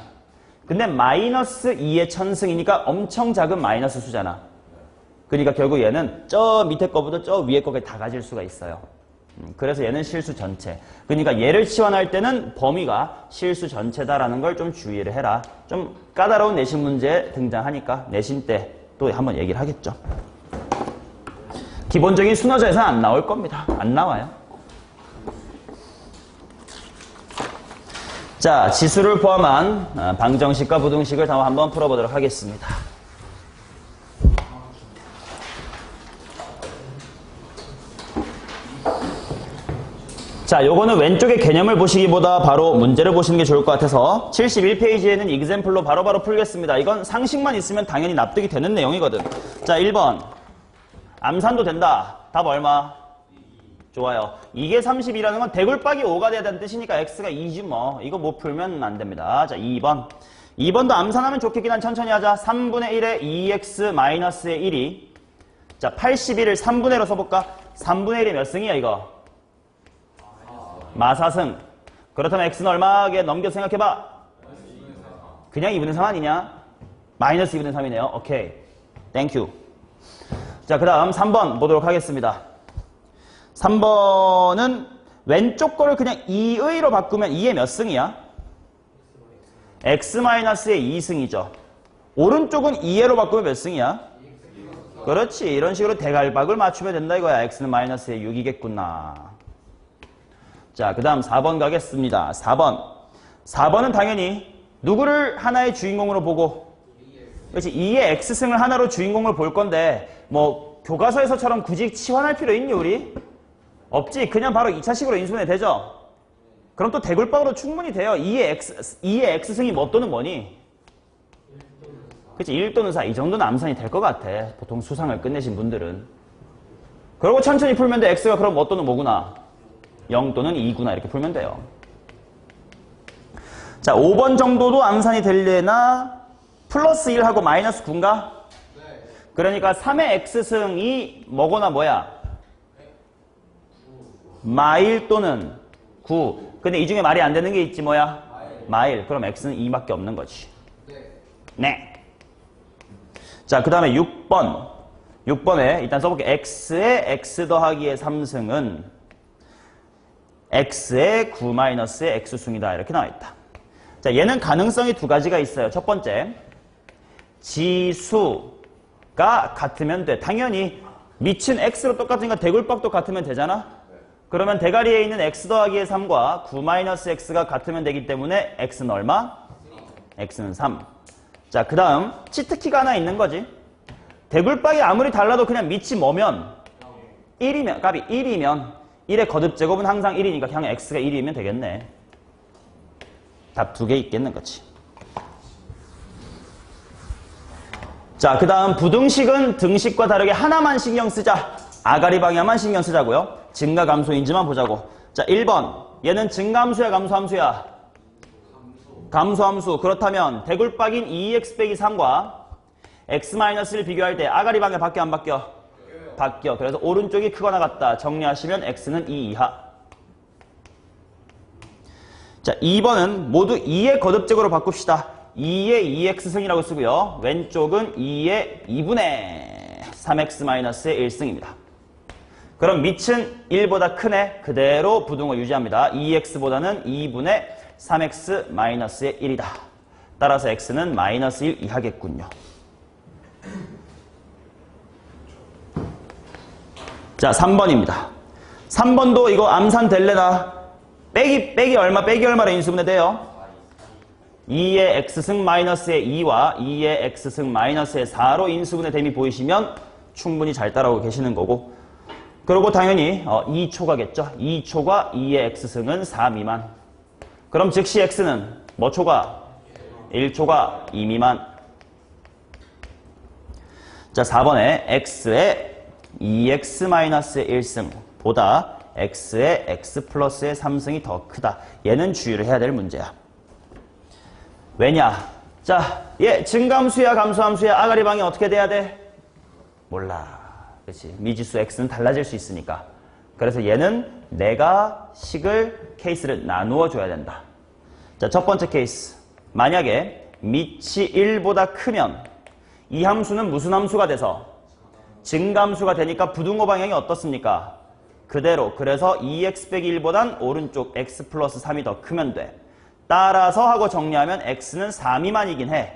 근데 마이너스 2의 천승이니까 엄청 작은 마이너스 수잖아. 그러니까 결국 얘는 저 밑에 거보다 저 위에 거까지 다 가질 수가 있어요. 그래서 얘는 실수 전체. 그러니까 얘를 치환할 때는 범위가 실수 전체다라는 걸 좀 주의를 해라. 좀 까다로운 내신 문제 등장하니까 내신 때 또 한번 얘기를 하겠죠. 기본적인 순어자에서는 안 나올 겁니다. 안 나와요. 자, 지수를 포함한 방정식과 부등식을 한번 풀어보도록 하겠습니다. 자, 요거는 왼쪽의 개념을 보시기보다 바로 문제를 보시는 게 좋을 것 같아서 71페이지에는 example로 바로바로 풀겠습니다. 이건 상식만 있으면 당연히 납득이 되는 내용이거든. 자, 1번. 암산도 된다. 답 얼마? 좋아요. 이게 30이라는 건 대굴박이 5가 돼야 되는 뜻이니까 x가 2지 뭐. 이거 못 풀면 안 됩니다. 자, 2번. 2번도 암산하면 좋겠긴 한 천천히 하자. 3분의 1에 2x 마이너스의 1이. 자, 81을 3분의 1로 써볼까? 3분의 1이 몇 승이야, 이거? 마사승. 그렇다면 x는 얼마게 넘겨 생각해봐. 그냥 2분의 3 아니냐? 마이너스 2분의 3이네요. 오케이. 땡큐. 자, 그 다음 3번 보도록 하겠습니다. 3번은 왼쪽 거를 그냥 2의로 바꾸면 2의 몇 승이야? x-의 2승이죠. 오른쪽은 2의로 바꾸면 몇 승이야? 그렇지. 이런 식으로 대갈박을 맞추면 된다 이거야. x는 마이너스의 6이겠구나. 자, 그 다음 4번 가겠습니다. 4번. 4번은 당연히 누구를 하나의 주인공으로 보고, 그렇지. 2의 x승을 하나로 주인공을 볼 건데 뭐 교과서에서처럼 굳이 치환할 필요 있니 우리? 없지. 그냥 바로 2차식으로 인수분해 되죠? 그럼 또 대굴박으로 충분히 돼요. 2의 x승이 뭐 또는 뭐니? 그치. 1 또는 4. 이 정도는 암산이 될 것 같아. 보통 수상을 끝내신 분들은. 그리고 천천히 풀면 돼. x가 그럼 뭐 또는 뭐구나? 0 또는 2구나 이렇게 풀면 돼요. 자, 5번 정도도 암산이 되려나 플러스 1하고 마이너스 9인가? 네. 그러니까 3의 x승이 뭐거나 뭐야? 마일 또는 9. 근데 이 중에 말이 안 되는 게 있지 뭐야? 마일. 그럼 x는 2밖에 없는 거지. 네. 네. 자, 그 다음에 6번. 6번에 일단 써볼게. x의 x 더하기의 3승은 x의 9-의 x승이다. 이렇게 나와있다. 자, 얘는 가능성이 두 가지가 있어요. 첫 번째, 지수가 같으면 돼. 당연히 밑은 x로 똑같으니까 대굴박도 같으면 되잖아. 그러면 대가리에 있는 x 더하기의 3과 9-x가 같으면 되기 때문에 x는 얼마? x는 3. 자, 그 다음 치트키가 하나 있는 거지. 대굴박이 아무리 달라도 그냥 밑이 뭐면 1이면, 값이 1이면 1의 거듭제곱은 항상 1이니까 그냥 x가 1이면 되겠네. 답 두 개 있겠는 거지. 자, 그 다음 부등식은 등식과 다르게 하나만 신경 쓰자. 아가리 방향만 신경 쓰자고요. 증가 감소인지만 보자고. 자, 1번. 얘는 증감수야 감소함수야? 감소함수. 그렇다면 대굴박인 2x 빼기 3과 x-를 비교할 때 아가리 방향 바뀌어 안 바뀌어? 바뀌어. 그래서 오른쪽이 크거나 같다. 정리하시면 x는 2 이하. 자, 2번은 모두 2의 거듭제곱으로 바꿉시다. 2의 2x승이라고 쓰고요. 왼쪽은 2의 2분의 3x-의 1승입니다. 그럼 밑은 1보다 크네. 그대로 부등호 유지합니다. 2x보다는 2분의 3x-의 1이다. 따라서 x는 마이너스 1 이하겠군요. 자, 3번입니다. 3번도 이거 암산 될래나? 빼기 얼마로 인수분해 돼요? 2의 x승 마이너스의 2와 2의 x승 마이너스의 4로 인수분해 됨이 보이시면 충분히 잘 따라오고 계시는 거고, 그리고 당연히 2초가겠죠. 2초가 2의 x승은 4 미만. 그럼 즉시 x는 뭐 초가? 1초가 2 미만. 자, 4번에 x의 2x-의 1승 보다 x의 x 플러스의 3승이 더 크다. 얘는 주의를 해야 될 문제야. 왜냐? 자, 얘 증감수야 감소함수야 아가리방이 어떻게 돼야 돼? 몰라. 그렇지. 미지수 x는 달라질 수 있으니까. 그래서 얘는 내가 식을 케이스를 나누어 줘야 된다. 자, 첫 번째 케이스. 만약에 밑이 1보다 크면 이 함수는 무슨 함수가 돼서? 증감수가 되니까 부등호 방향이 어떻습니까? 그대로. 그래서 2x 빼기 1보단 오른쪽 x 플러스 3이 더 크면 돼. 따라서 하고 정리하면 x는 4 미만이긴 해.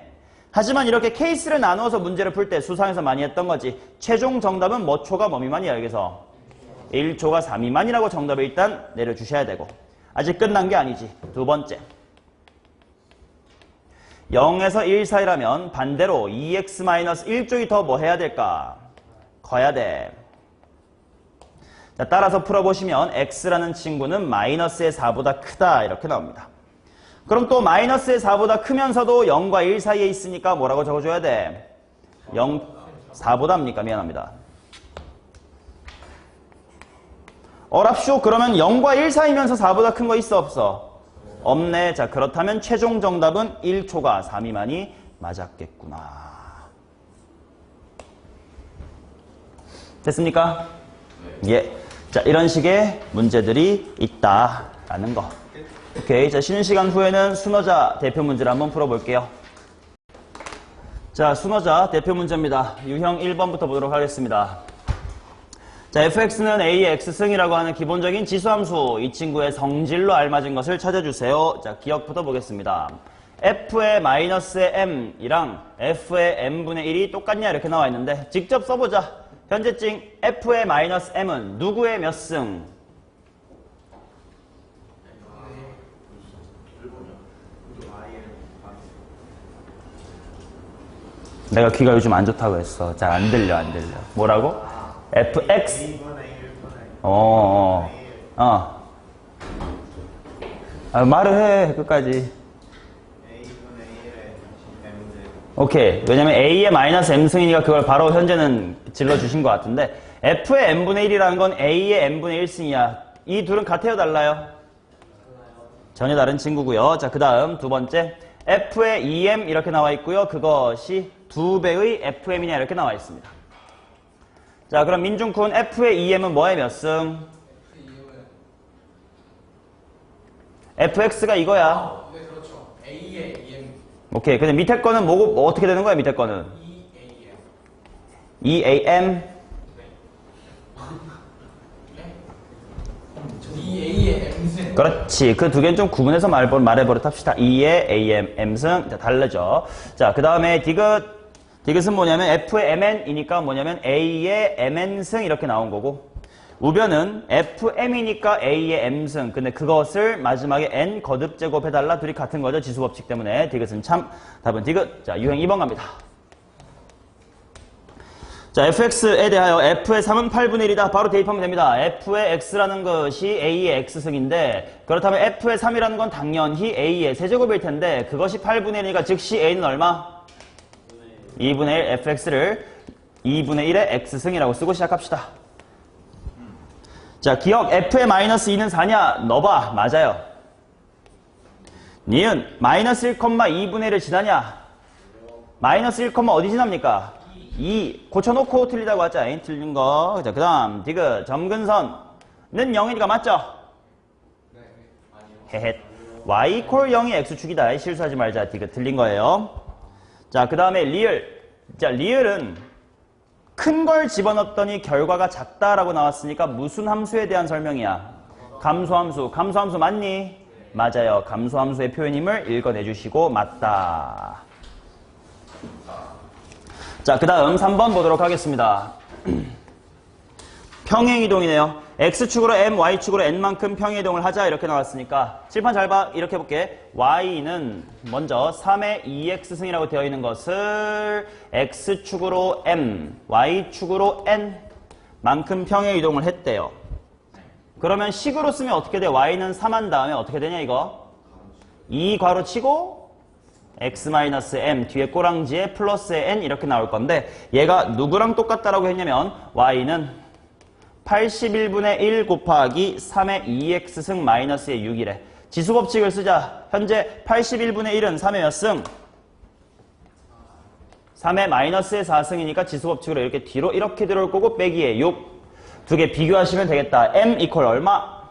하지만 이렇게 케이스를 나누어서 문제를 풀 때 수상에서 많이 했던 거지. 최종 정답은 뭐 초가 뭐 미만이야 여기서? 1초가 4 미만이라고 정답을 일단 내려주셔야 되고. 아직 끝난 게 아니지. 두 번째. 0에서 1 사이라면 반대로 2x-1쪽이 더 뭐 해야 될까? 커야 돼. 자, 따라서 풀어보시면 x라는 친구는 마이너스의 4보다 크다 이렇게 나옵니다. 그럼 또 마이너스의 4보다 크면서도 0과 1 사이에 있으니까 뭐라고 적어줘야 돼? 0, 4보다입니까? 미안합니다. 어랍쇼 그러면 0과 1 사이면서 4보다 큰 거 있어 없어? 없네. 자, 그렇다면 최종 정답은 1초가 4 미만이 맞았겠구나. 됐습니까? 예. 자, 이런 식의 문제들이 있다라는 거. 오케이. 자, 쉬는 시간 후에는 순어자 대표 문제를 한번 풀어볼게요. 자, 순어자 대표 문제입니다. 유형 1번부터 보도록 하겠습니다. 자, fx는 a의 x승이라고 하는 기본적인 지수함수. 이 친구의 성질로 알맞은 것을 찾아주세요. 자, 기억부터 보겠습니다. f의 마이너스의 m이랑 f의 m분의 1이 똑같냐 이렇게 나와 있는데 직접 써보자. 현재증 f의 마이너스 m은 누구의 몇 승? 내가 귀가 요즘 안 좋다고 했어. 잘 안 들려, 안 들려. 뭐라고? fx? 말을 해, 끝까지. 오케이. 왜냐면 a의 마이너스 m승이니까 그걸 바로 현재는 질러주신 것 같은데 f의 n분의 1이라는 건 a의 n분의 1승이야. 이 둘은 같아요, 달라요? 전혀 다른 친구고요. 자, 그 다음 두 번째 f의 2m 이렇게 나와 있고요. 그것이 2배의 fm이냐 이렇게 나와 있습니다. 자, 그럼 민중쿤 f의 2m은 뭐의 몇 승? fx가 이거야. 네, 그렇죠. A의 2M. 오케이. 근데 밑에 거는 뭐 어떻게 되는 거야, 밑에 거는? 2AM. 2am? 2A의 M승. 그렇지. 그 두 개는 좀 구분해서 말해버릇 합시다. 2의 am, m승. 자, 다르죠. 자, 그 다음에 디귿은 뭐냐면 f의 mn이니까 뭐냐면 a의 mn승 이렇게 나온 거고, 우변은 fm이니까 a의 m승. 근데 그것을 마지막에 n 거듭 제곱해달라. 둘이 같은 거죠. 지수법칙 때문에. 디귿은 참. 답은 디귿. 자, 유형 2번 갑니다. 자, fx에 대하여 f의 3은 8분의 1이다. 바로 대입하면 됩니다. f의 x라는 것이 a의 x승인데, 그렇다면 f의 3이라는 건 당연히 a의 세제곱일 텐데, 그것이 8분의 1이니까 즉시 a는 얼마? 2분의 1 fx를 2분의 1의 x승이라고 쓰고 시작합시다. 자, 기억 f의 마이너스 2는 4냐? 넣어봐. 맞아요. 니은 마이너스 1,2분의 1을 지나냐? 마이너스 1, 어디 지납니까? 2 고쳐놓고 틀리다고 하자. 틀린 거. 자, 그 다음 디귿 점근선은 0이니까 맞죠? 네, 아니요. 헤헷. y 이퀄 0이 x축이다. 실수하지 말자. 이거 틀린 거예요. 자, 그 다음에 리을. 자, 리을은 큰 걸 집어넣었더니 결과가 작다라고 나왔으니까 무슨 함수에 대한 설명이야? 감소함수. 감소함수 맞니? 맞아요. 감소함수의 표현임을 읽어내주시고 맞다. 자, 그 다음 3번 보도록 하겠습니다. 평행이동이네요. x축으로 m, y축으로 n만큼 평행이동을 하자 이렇게 나왔으니까 칠판 잘 봐. 이렇게 해볼게. y는 먼저 3의 2x승이라고 되어 있는 것을 x축으로 m, y축으로 n 만큼 평행이동을 했대요. 그러면 식으로 쓰면 어떻게 돼? y는 3한 다음에 어떻게 되냐 이거? 2 괄호 치고 x-m 뒤에 꼬랑지에 플러스의 n 이렇게 나올 건데 얘가 누구랑 똑같다라고 했냐면 y는 81분의 1 곱하기 3의 2x승 마이너스의 6이래. 지수법칙을 쓰자. 현재 81분의 1은 3의 몇 승? 3의 마이너스의 4승이니까 지수법칙으로 이렇게 뒤로 이렇게 들어올 거고 빼기에 6. 두 개 비교하시면 되겠다. m 이퀄 얼마?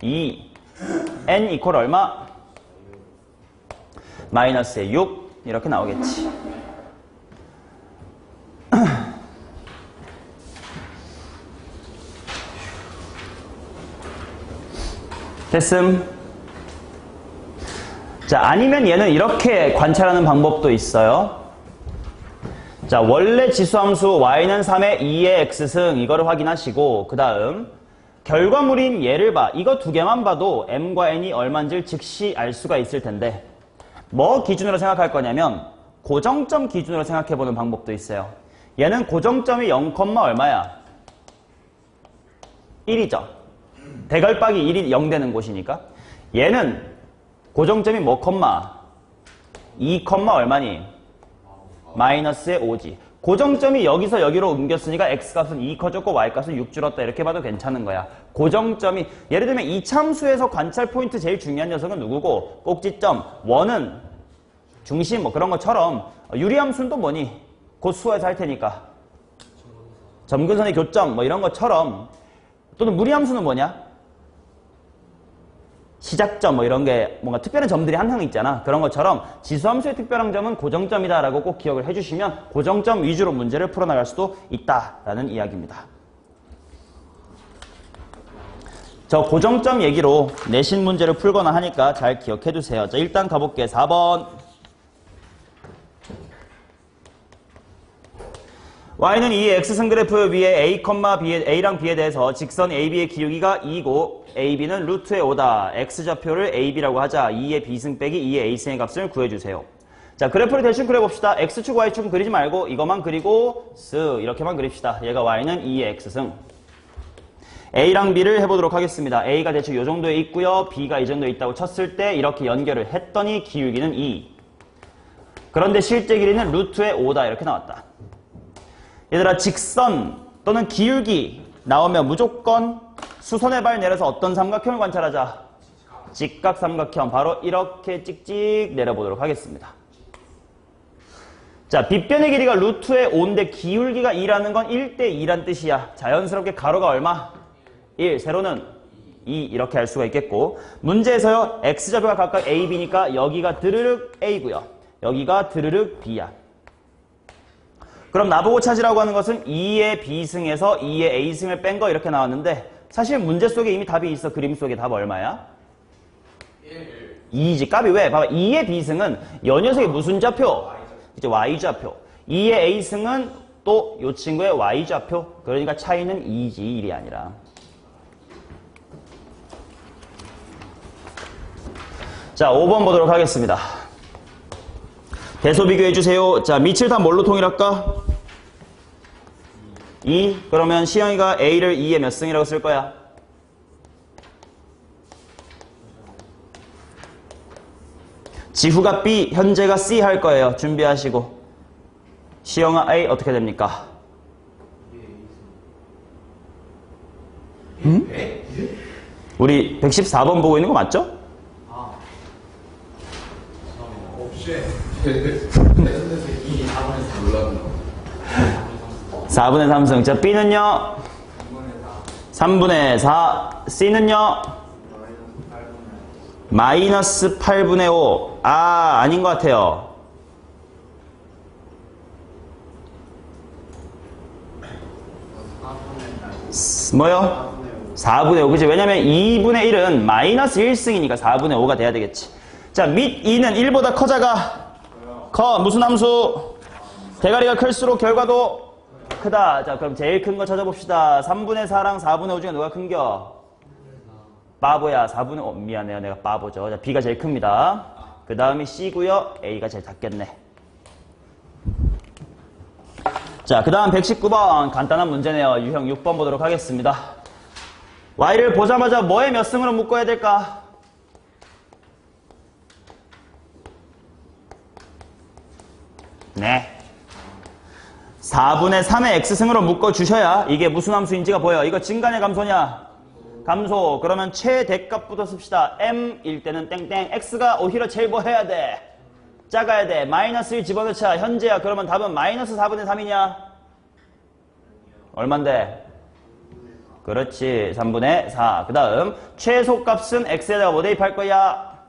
2. n 이퀄 얼마? 마이너스의 6. 이렇게 나오겠지. 됐음. 자, 아니면 얘는 이렇게 관찰하는 방법도 있어요. 자, 원래 지수함수 y는 3의 2의 x승 이거를 확인하시고 그 다음 결과물인 얘를 봐. 이거 두 개만 봐도 m과 n이 얼마인지를 즉시 알 수가 있을 텐데 뭐 기준으로 생각할 거냐면 고정점 기준으로 생각해보는 방법도 있어요. 얘는 고정점이 0, 얼마야? 1이죠. 대괄박이 1이 0 되는 곳이니까 얘는 고정점이 뭐, 2, 얼마니? 마이너스의 5지. 고정점이 여기서 여기로 옮겼으니까 x값은 2 커졌고 y값은 6 줄었다 이렇게 봐도 괜찮은 거야. 고정점이 예를 들면 이차함수에서 관찰 포인트 제일 중요한 녀석은 누구고 꼭지점, 원은 중심 뭐 그런 것처럼 유리함수는 또 뭐니? 곧 수화에서 할 테니까 점근선의 교점 뭐 이런 것처럼 또는 무리함수는 뭐냐? 시작점 뭐 이런 게 뭔가 특별한 점들이 항상 있잖아. 그런 것처럼 지수함수의 특별한 점은 고정점이다라고 꼭 기억을 해주시면 고정점 위주로 문제를 풀어나갈 수도 있다라는 이야기입니다. 저 고정점 얘기로 내신 문제를 풀거나 하니까 잘 기억해두세요. 자, 일단 가볼게. 4번. y는 이 x승 그래프 위에 A랑 B에 대해서 직선 AB의 기울기가 2고 AB는 루트의 5다. x좌표를 AB라고 하자. 2의 B승 빼기 2의 A승의 값을 구해주세요. 자, 그래프를 대충 그려봅시다. x축, y축 그리지 말고 이것만 그리고 이렇게만 그립시다. 얘가 y는 2의 x승. A랑 B를 해보도록 하겠습니다. A가 대충 이 정도에 있고요. B가 이 정도에 있다고 쳤을 때 이렇게 연결을 했더니 기울기는 2. 그런데 실제 길이는 루트의 5다. 이렇게 나왔다. 얘들아, 직선 또는 기울기 나오면 무조건 수선의 발 내려서 어떤 삼각형을 관찰하자? 직각 삼각형. 바로 이렇게 찍찍 내려보도록 하겠습니다. 자, 빗변의 길이가 루트의 5인데 기울기가 2라는 건 1대2란 뜻이야. 자연스럽게 가로가 얼마? 1, 세로는 2 이렇게 할 수가 있겠고 문제에서요. x좌표가 각각 a, b니까 여기가 드르륵 a고요. 여기가 드르륵 b야. 그럼 나보고 찾으라고 하는 것은 2의 b승에서 2의 a승을 뺀 거 이렇게 나왔는데 사실 문제 속에 이미 답이 있어. 그림 속에 답 얼마야? 2지. 값이 왜? 봐봐. 2의 b승은 요 녀석의 무슨 좌표? 이제 y좌표. 2의 a승은 또 요 친구의 y좌표. 그러니까 차이는 2지. 1이 아니라. 자, 5번 보도록 하겠습니다. 대소 비교해주세요. 자, 밑을 다 뭘로 통일할까? 2. 그러면 시영이가 A를 2의 몇 승이라고 쓸 거야? 지후가 B, 현재가 C 할 거예요. 준비하시고. 시영아 A 어떻게 됩니까? 응? 우리 114번 보고 있는 거 맞죠? 선생님 2, 4번에서 몰랐나? 4분의 3승. 자, B는요? 3분의 4. C는요? 마이너스 8분의 5. 아닌 것 같아요. 뭐요? 4분의 5. 그치? 왜냐면 2분의 1은 마이너스 1승이니까 4분의 5가 돼야 되겠지. 자, 밑 2는 1보다 커자가? 커. 무슨 함수? 대가리가 클수록 결과도 크다. 자, 그럼 제일 큰 거 찾아봅시다. 3분의 4랑 4분의 5 중에 누가 큰겨? 바보야. 4분의 5. 미안해요. 내가 바보죠. 자, B가 제일 큽니다. 그 다음이 C고요. A가 제일 작겠네. 자, 그 다음 119번. 간단한 문제네요. 유형 6번 보도록 하겠습니다. Y를 보자마자 뭐에 몇 승으로 묶어야 될까? 네. 4분의 3의 X승으로 묶어주셔야 이게 무슨 함수인지가 보여. 이거 증가냐 감소냐? 감소. 그러면 최대값부터 씁시다. M일 때는 땡땡. X가 오히려 제일 뭐 해야 돼? 작아야 돼. 마이너스 1 집어넣자. 현재야. 그러면 답은 마이너스 4분의 3이냐? 얼만데? 그렇지. 3분의 4. 그 다음 최소값은 X에다가 뭐 대입할 거야?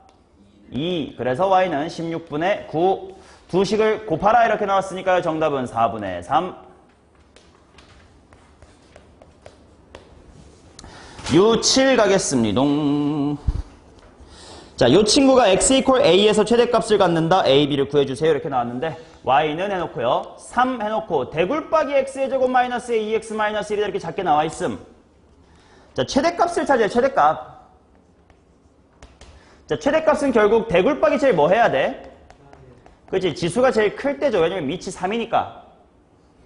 2. 그래서 Y는 16분의 9. 두 식을 곱하라 이렇게 나왔으니까요. 정답은 4분의 3. U7 가겠습니다. 자, 요 친구가 x 이퀄 a에서 최대값을 갖는다. a, b를 구해주세요. 이렇게 나왔는데 y는 해놓고요. 3 해놓고 대굴박이 x의 제곱 마이너스 a 2x 마이너스 1이 이렇게 작게 나와 있음. 자, 최대값을 찾아요. 최대값. 자, 최대값은 결국 대굴박이 제일 뭐 해야 돼? 그치? 지수가 제일 클 때죠. 왜냐면 밑이 3이니까.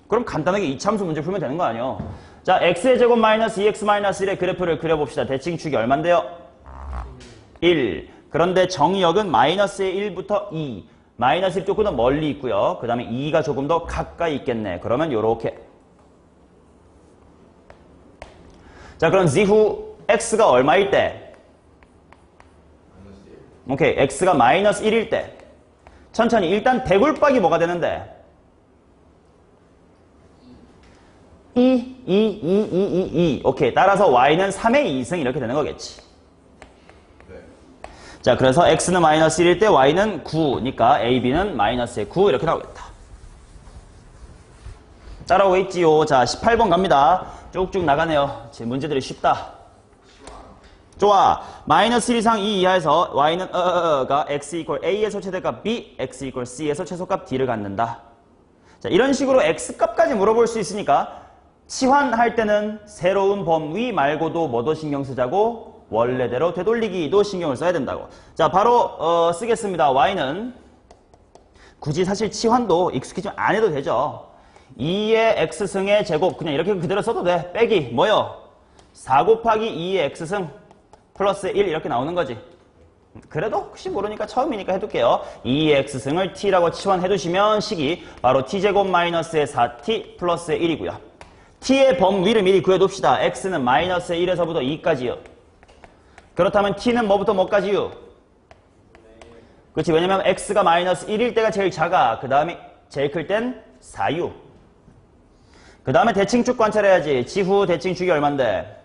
그럼 간단하게 이차함수 문제 풀면 되는 거 아니에요? 자, x의 제곱 마이너스 2x 마이너스 1의 그래프를 그려봅시다. 대칭축이 얼만데요? 1. 그런데 정의역은 마이너스의 1부터 2. 마이너스 1 조금 더 멀리 있고요. 그 다음에 2가 조금 더 가까이 있겠네. 그러면 요렇게. 자, 그럼 이후 x가 얼마일 때? 오케이. x가 마이너스 1일 때. 천천히. 일단 대굴박이 뭐가 되는데? 2. 오케이. 따라서 y는 3의 2승 이렇게 되는 거겠지. 자, 그래서 x는 마이너스 1일 때 y는 9니까 a, b는 마이너스의 9 이렇게 나오겠다. 따라오고 있지요. 자, 18번 갑니다. 쭉쭉 나가네요. 제 문제들이 쉽다. 좋아. 마이너스 1 이상 2 이하에서 y는 가 x 이퀄 a에서 최대값 b, x 이퀄 c에서 최소값 d를 갖는다. 자, 이런 식으로 x값까지 물어볼 수 있으니까 치환할 때는 새로운 범위 말고도 뭐도 신경 쓰자고? 원래대로 되돌리기도 신경을 써야 된다고. 자, 바로 쓰겠습니다. y는 굳이 사실 치환도 익숙해지면 안 해도 되죠. 2의 x승의 제곱 그냥 이렇게 그대로 써도 돼. 빼기 뭐요? 4 곱하기 2의 x승 플러스 1 이렇게 나오는 거지. 그래도 혹시 모르니까 처음이니까 해둘게요. 2의 x승을 t라고 치환해두시면 식이 바로 t제곱 마이너스의 4t 플러스의 1이고요. t의 범위를 미리 구해둡시다. x는 마이너스의 1에서부터 2까지요. 그렇다면 t는 뭐부터 뭐까지요? 그렇지. 왜냐면 x가 마이너스 1일 때가 제일 작아. 그 다음에 제일 클 땐 4유. 그 다음에 대칭축 관찰해야지. 지후 대칭축이 얼만데?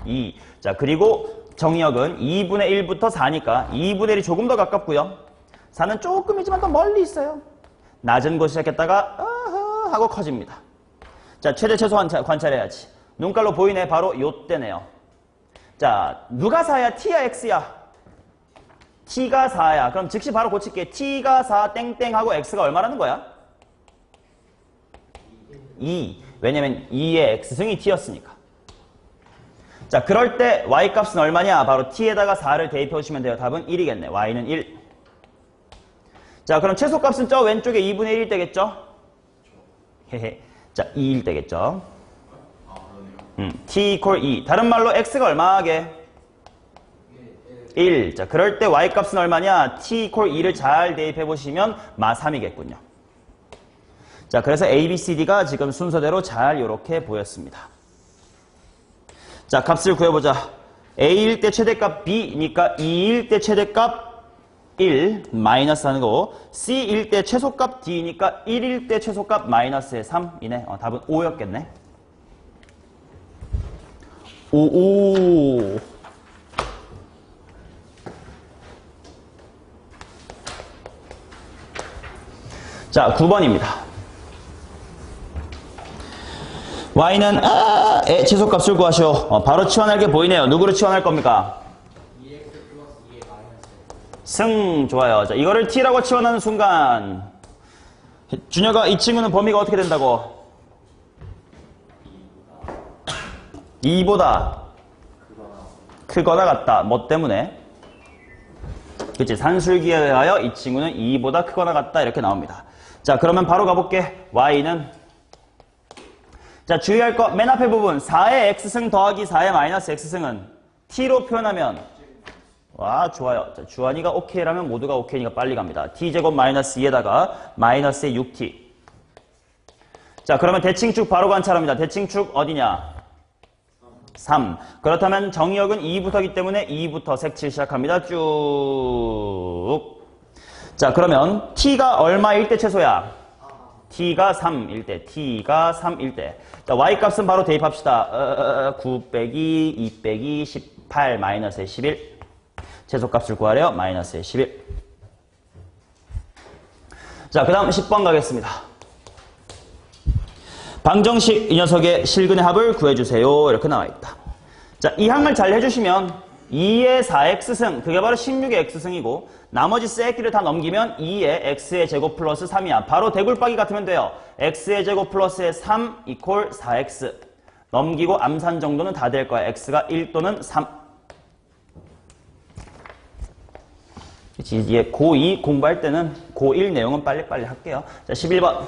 2. 자, 그리고 정의역은 2분의 1부터 4니까 2분의 1이 조금 더 가깝고요. 4는 조금이지만 더 멀리 있어요. 낮은 곳 시작했다가 하고 커집니다. 자, 최대 최소 관찰해야지. 눈깔로 보이네. 바로 요때네요. 자, 누가 4야? t야 x야? t가 4야. 그럼 즉시 바로 고칠게. t가 4 땡땡 하고 x가 얼마라는 거야? 2. 왜냐면 2의 x승이 t였으니까. 자, 그럴 때 y값은 얼마냐? 바로 t에다가 4를 대입해 오시면 돼요. 답은 1이겠네. y는 1. 자, 그럼 최소값은 저 왼쪽에 2분의 1일 때겠죠? 헤헤. 자, 2일 때겠죠? t equal 2. 다른 말로 x가 얼마하게? 1. 자, 그럴 때 y값은 얼마냐? t equal 2를 잘 대입해 보시면 마 3이겠군요. 자, 그래서 a, b, c, d가 지금 순서대로 잘 이렇게 보였습니다. 자, 값을 구해보자. a일 때 최대값 b니까 2일 때 최대값 1 마이너스 하는 거고 c일 때 최소값 d니까 1일 때 최소값 마이너스의 3이네. 답은 5였겠네. 오. 자, 9번입니다. y는 의 최소값을 구하시오. 바로 치환할 게 보이네요. 누구로 치환할 겁니까? 승. 좋아요. 자, 이거를 t라고 치환하는 순간 준혁아, 이 친구는 범위가 어떻게 된다고? 2보다 크거나 같다. 뭐 때문에? 그치, 산술기에 의하여 이 친구는 2보다 크거나 같다. 이렇게 나옵니다. 자, 그러면 바로 가볼게. y는, 자, 주의할 거 맨 앞에 부분 4의 x승 더하기 4의 마이너스 x승은 t로 표현하면, 와, 좋아요. 자, 주한이가 오케이라면 모두가 오케이니까 빨리 갑니다. t제곱 마이너스 2에다가 마이너스의 6t. 자, 그러면 대칭축 바로 관찰합니다. 대칭축 어디냐? 3. 그렇다면 정의역은 2부터이기 때문에 2부터 색칠 시작합니다. 쭉. 자, 그러면 t가 얼마일 때 최소야? t가 3일 때. t가 3일 때. 자, y값은 바로 대입합시다. 9 빼기 2 빼기 18 마이너스의 11. 최소값을 구하래요. 마이너스의 11. 자, 그 다음 10번 가겠습니다. 방정식 이 녀석의 실근의 합을 구해주세요. 이렇게 나와있다. 자, 이 항을 잘 해주시면 2의 4x승, 그게 바로 16의 x승이고 나머지 쐐기를 다 넘기면 2의 x의 제곱 플러스 3이야. 바로 대굴박이 같으면 돼요. x의 제곱 플러스의 3 이퀄 4x. 넘기고 암산 정도는 다 될 거야. x가 1 또는 3. 이제 고2 공부할 때는 고1 내용은 빨리빨리 할게요. 자, 11번.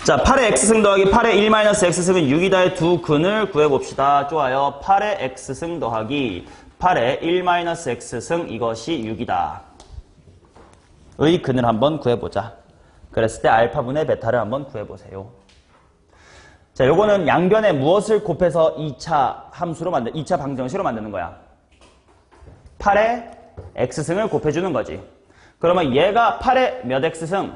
자, 8의 x승 더하기 8의 1-x승은 6이다의 두 근을 구해봅시다. 좋아요. 8의 x승 더하기 8의 1-x승 이것이 6이다. 의 근을 한번 구해보자. 그랬을 때 알파분의 베타를 한번 구해보세요. 자, 요거는 양변에 무엇을 곱해서 2차 함수로 2차 방정식으로 만드는 거야. 8의 x승을 곱해주는 거지. 그러면 얘가 8의 몇 x승?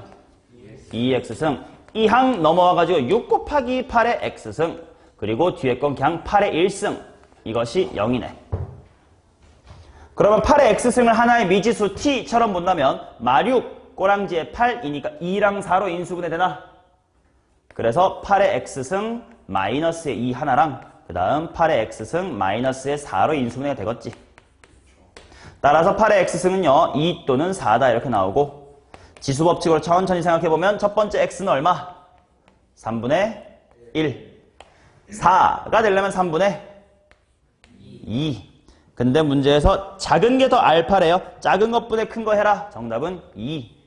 2x승. 이 항 넘어와가지고 6 곱하기 8의 x승. 그리고 뒤에 건 그냥 8의 1승. 이것이 0이네. 그러면 8의 x승을 하나의 미지수 t처럼 본다면 마륙 꼬랑지에 8이니까 2랑 4로 인수분해 되나? 그래서 8의 x승 마이너스의 2 하나랑 그 다음 8의 x승 마이너스의 4로 인수분해가 되겠지. 따라서 8의 x승은요 2 또는 4다 이렇게 나오고 지수법칙으로 천천히 생각해보면 첫 번째 x는 얼마? 3분의 1. 4가 되려면 3분의 2. 근데 문제에서 작은 게 더 알파래요. 작은 것분의 큰 거 해라. 정답은 2.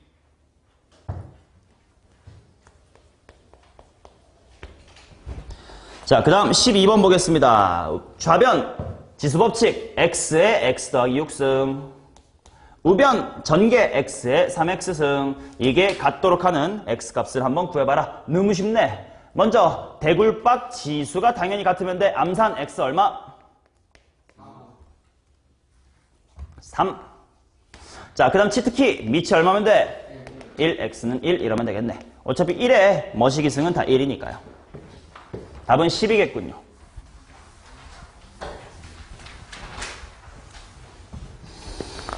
자, 그 다음 12번 보겠습니다. 좌변 지수법칙 x의 x 더하기 6승. 우변 전개 x의 3x승. 이게 같도록 하는 x값을 한번 구해봐라. 너무 쉽네. 먼저 대굴박 지수가 당연히 같으면 돼. 암산 x 얼마? 3. 자, 그 다음 치트키 밑이 얼마면 돼? 1, x는 1 이러면 되겠네. 어차피 1의 머시기승은 다 1이니까요. 답은 10이겠군요.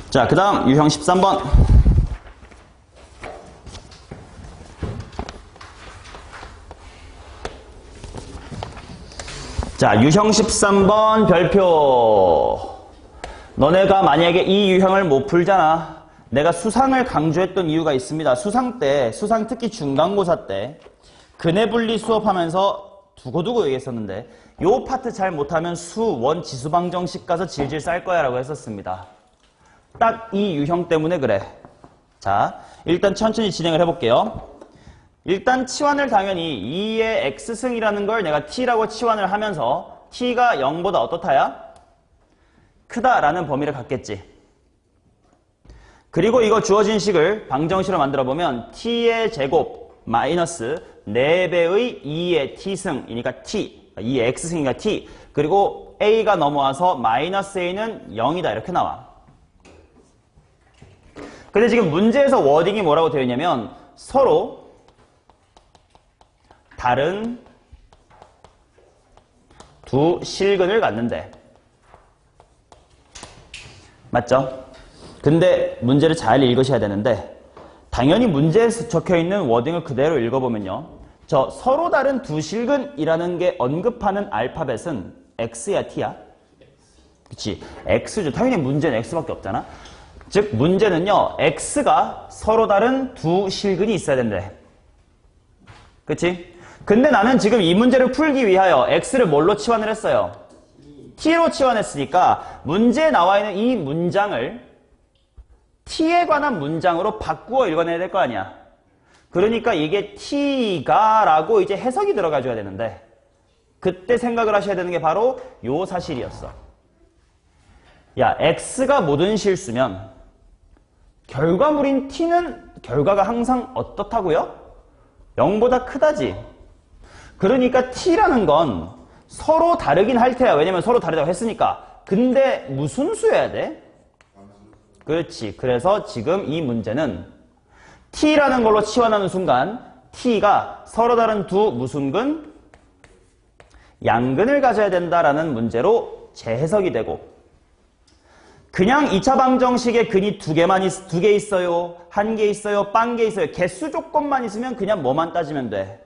자, 그 다음 유형 13번. 자, 유형 13번 별표. 너네가 만약에 이 유형을 못 풀잖아. 내가 수상을 강조했던 이유가 있습니다. 수상 때, 수상 특히 중간고사 때 근해분리 수업하면서 두고두고 얘기했었는데 요 파트 잘 못하면 수원 지수방정식 가서 질질 쌀 거야 라고 했었습니다. 딱 이 유형 때문에 그래. 자, 일단 천천히 진행을 해볼게요. 일단 치환을 당연히 2의 x승이라는 걸 내가 t라고 치환을 하면서 t가 0보다 어떻다야? 크다라는 범위를 갖겠지. 그리고 이거 주어진 식을 방정식으로 만들어보면 t의 제곱 마이너스 4배의 2의 t승이니까 t, 2의 x승이니까 t, 그리고 a가 넘어와서 마이너스 a는 0이다 이렇게 나와. 근데 지금 문제에서 워딩이 뭐라고 되어 있냐면 서로 다른 두 실근을 갖는데. 맞죠? 근데 문제를 잘 읽으셔야 되는데 당연히 문제에 적혀있는 워딩을 그대로 읽어보면요. 저 서로 다른 두 실근이라는 게 언급하는 알파벳은 X야 T야? 그치? X죠. 당연히 문제는 X밖에 없잖아. 즉 문제는요. X가 서로 다른 두 실근이 있어야 된대. 그치? 근데 나는 지금 이 문제를 풀기 위하여 X를 뭘로 치환을 했어요? T로 치환했으니까 문제에 나와 있는 이 문장을 T에 관한 문장으로 바꾸어 읽어내야 될 거 아니야. 그러니까 이게 T가 라고 이제 해석이 들어가줘야 되는데 그때 생각을 하셔야 되는 게 바로 요 사실이었어. 야, X가 모든 실수면 결과물인 T는 결과가 항상 어떻다고요? 0보다 크다지. 그러니까 T라는 건 서로 다르긴 할 테야. 왜냐면 서로 다르다고 했으니까. 근데 무슨 수여야 돼? 그렇지. 그래서 지금 이 문제는 T라는 걸로 치환하는 순간 T가 서로 다른 두 무슨 근? 양근을 가져야 된다라는 문제로 재해석이 되고 그냥 2차 방정식에 근이 두 개 있어요. 한 개 있어요. 빤 개 있어요. 개수 조건만 있으면 그냥 뭐만 따지면 돼.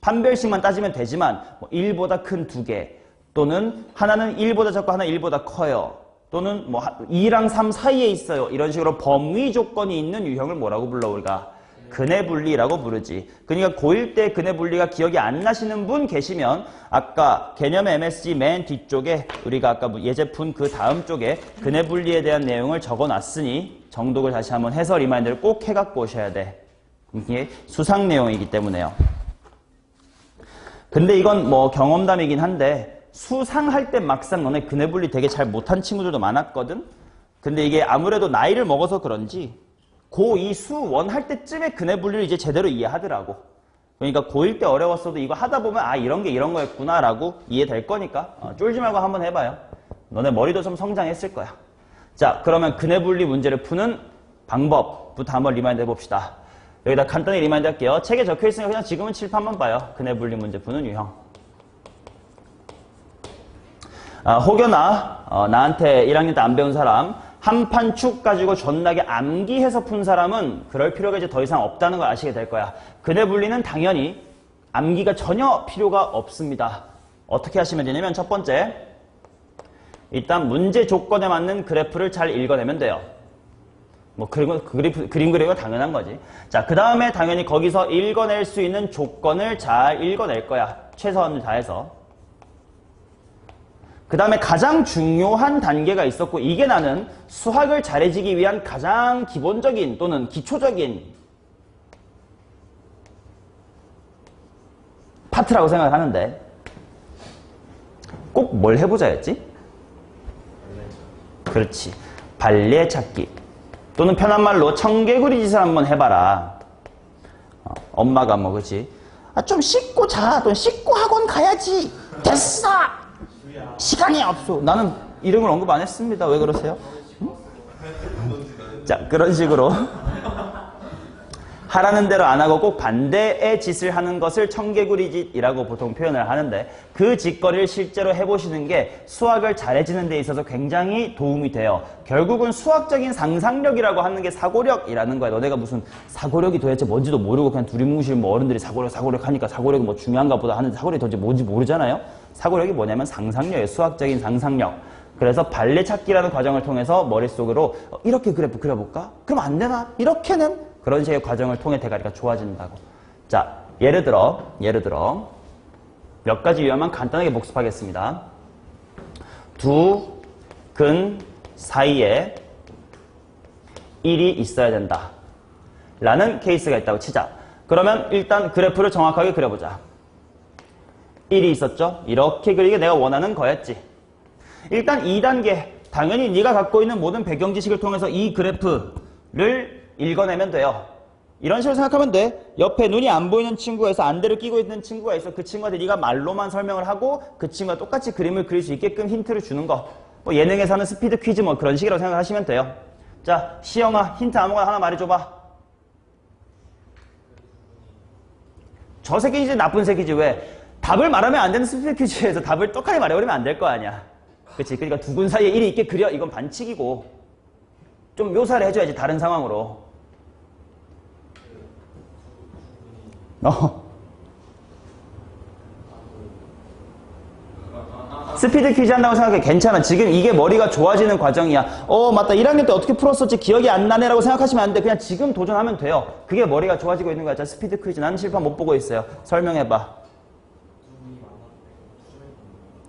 판별식만 따지면 되지만 뭐 1보다 큰 두 개 또는 하나는 1보다 작고 하나 1보다 커요. 또는 뭐 2랑 3 사이에 있어요. 이런 식으로 범위 조건이 있는 유형을 뭐라고 불러 우리가? 근의 분리라고 부르지. 그러니까 고1 때 근의 분리가 기억이 안 나시는 분 계시면 아까 개념 MSG 맨 뒤쪽에 우리가 아까 예제 푼 그 다음 쪽에 근의 분리에 대한 내용을 적어놨으니 정독을 다시 한번 해서 리마인드를 꼭 해갖고 오셔야 돼. 이게 수상 내용이기 때문에요. 근데 이건 뭐 경험담이긴 한데 수상할 때 막상 너네 근의 분리 되게 잘 못한 친구들도 많았거든? 근데 이게 아무래도 나이를 먹어서 그런지 고2 수1 할 때쯤에 근의 분리를 이제 제대로 이해하더라고. 그러니까 고1 때 어려웠어도 이거 하다 보면 아 이런 게 이런 거였구나 라고 이해될 거니까 쫄지 말고 한번 해봐요. 너네 머리도 좀 성장했을 거야. 자, 그러면 근의 분리 문제를 푸는 방법부터 한번 리마인드 해봅시다. 여기다 간단히 리마인드 할게요. 책에 적혀있으니까 그냥 지금은 칠판만 봐요. 근의 분리 문제 푸는 유형. 혹여나 나한테 1학년 때 안 배운 사람 한 판 축 가지고 존나게 암기해서 푼 사람은 그럴 필요가 이제 더 이상 없다는 걸 아시게 될 거야. 근의 분리는 당연히 암기가 전혀 필요가 없습니다. 어떻게 하시면 되냐면 첫 번째 일단 문제 조건에 맞는 그래프를 잘 읽어내면 돼요. 뭐 그림 그리기가 당연한 거지. 자, 그 다음에 당연히 거기서 읽어낼 수 있는 조건을 잘 읽어낼 거야. 최선을 다해서. 그 다음에 가장 중요한 단계가 있었고 이게 나는 수학을 잘해지기 위한 가장 기본적인 또는 기초적인 파트라고 생각하는데 꼭 뭘 해보자 했지? 그렇지. 발레 찾기 또는 편한 말로 청개구리 짓을 한번 해봐라. 엄마가 뭐 그렇지? 좀 씻고 자. 또는 씻고 학원 가야지. 됐어. 시간이 없어. 나는 이런 걸 언급 안 했습니다. 왜 그러세요? 응? 자, 그런 식으로 하라는 대로 안 하고 꼭 반대의 짓을 하는 것을 청개구리 짓이라고 보통 표현을 하는데 그 짓거리를 실제로 해보시는 게 수학을 잘해지는 데 있어서 굉장히 도움이 돼요. 결국은 수학적인 상상력이라고 하는 게 사고력이라는 거야. 너네가 무슨 사고력이 도대체 뭔지도 모르고 그냥 두리뭉실 뭐 어른들이 사고력 하니까 사고력이 뭐 중요한가 보다 하는데 사고력이 도대체 뭔지 모르잖아요. 사고력이 뭐냐면 상상력이에요. 수학적인 상상력. 그래서 발레 찾기라는 과정을 통해서 머릿속으로 이렇게 그래프 그려볼까? 그럼 안 되나? 이렇게는? 그런 식의 과정을 통해 대가리가 좋아진다고. 자, 예를 들어 몇 가지 유형만 간단하게 복습하겠습니다. 두 근 사이에 1이 있어야 된다 라는 케이스가 있다고 치자. 그러면 일단 그래프를 정확하게 그려보자. 1이 있었죠? 이렇게 그리게 내가 원하는 거였지. 일단 2단계 당연히 네가 갖고 있는 모든 배경 지식을 통해서 이 그래프를 읽어내면 돼요. 이런 식으로 생각하면 돼. 옆에 눈이 안 보이는 친구가 있어. 안대를 끼고 있는 친구가 있어. 그 친구한테 네가 말로만 설명을 하고 그 친구가 똑같이 그림을 그릴 수 있게끔 힌트를 주는 거. 뭐 예능에서 하는 스피드 퀴즈 뭐 그런 식이라고 생각하시면 돼요. 자, 시영아 힌트 아무거나 하나 말해줘봐. 저 새끼 이제 나쁜 새끼지. 왜? 답을 말하면 안 되는 스피드 퀴즈에서 답을 똑같이 말해버리면 안 될 거 아니야. 그치? 그러니까 두 근 사이에 1이 있게 그려. 이건 반칙이고. 좀 묘사를 해줘야지, 다른 상황으로. 스피드 퀴즈 한다고 생각해. 괜찮아. 지금 이게 머리가 좋아지는 과정이야. 맞다. 1학년 때 어떻게 풀었었지? 기억이 안 나네라고 생각하시면 안 돼. 그냥 지금 도전하면 돼요. 그게 머리가 좋아지고 있는 거야. 자, 스피드 퀴즈. 나는 실판 못 보고 있어요. 설명해봐.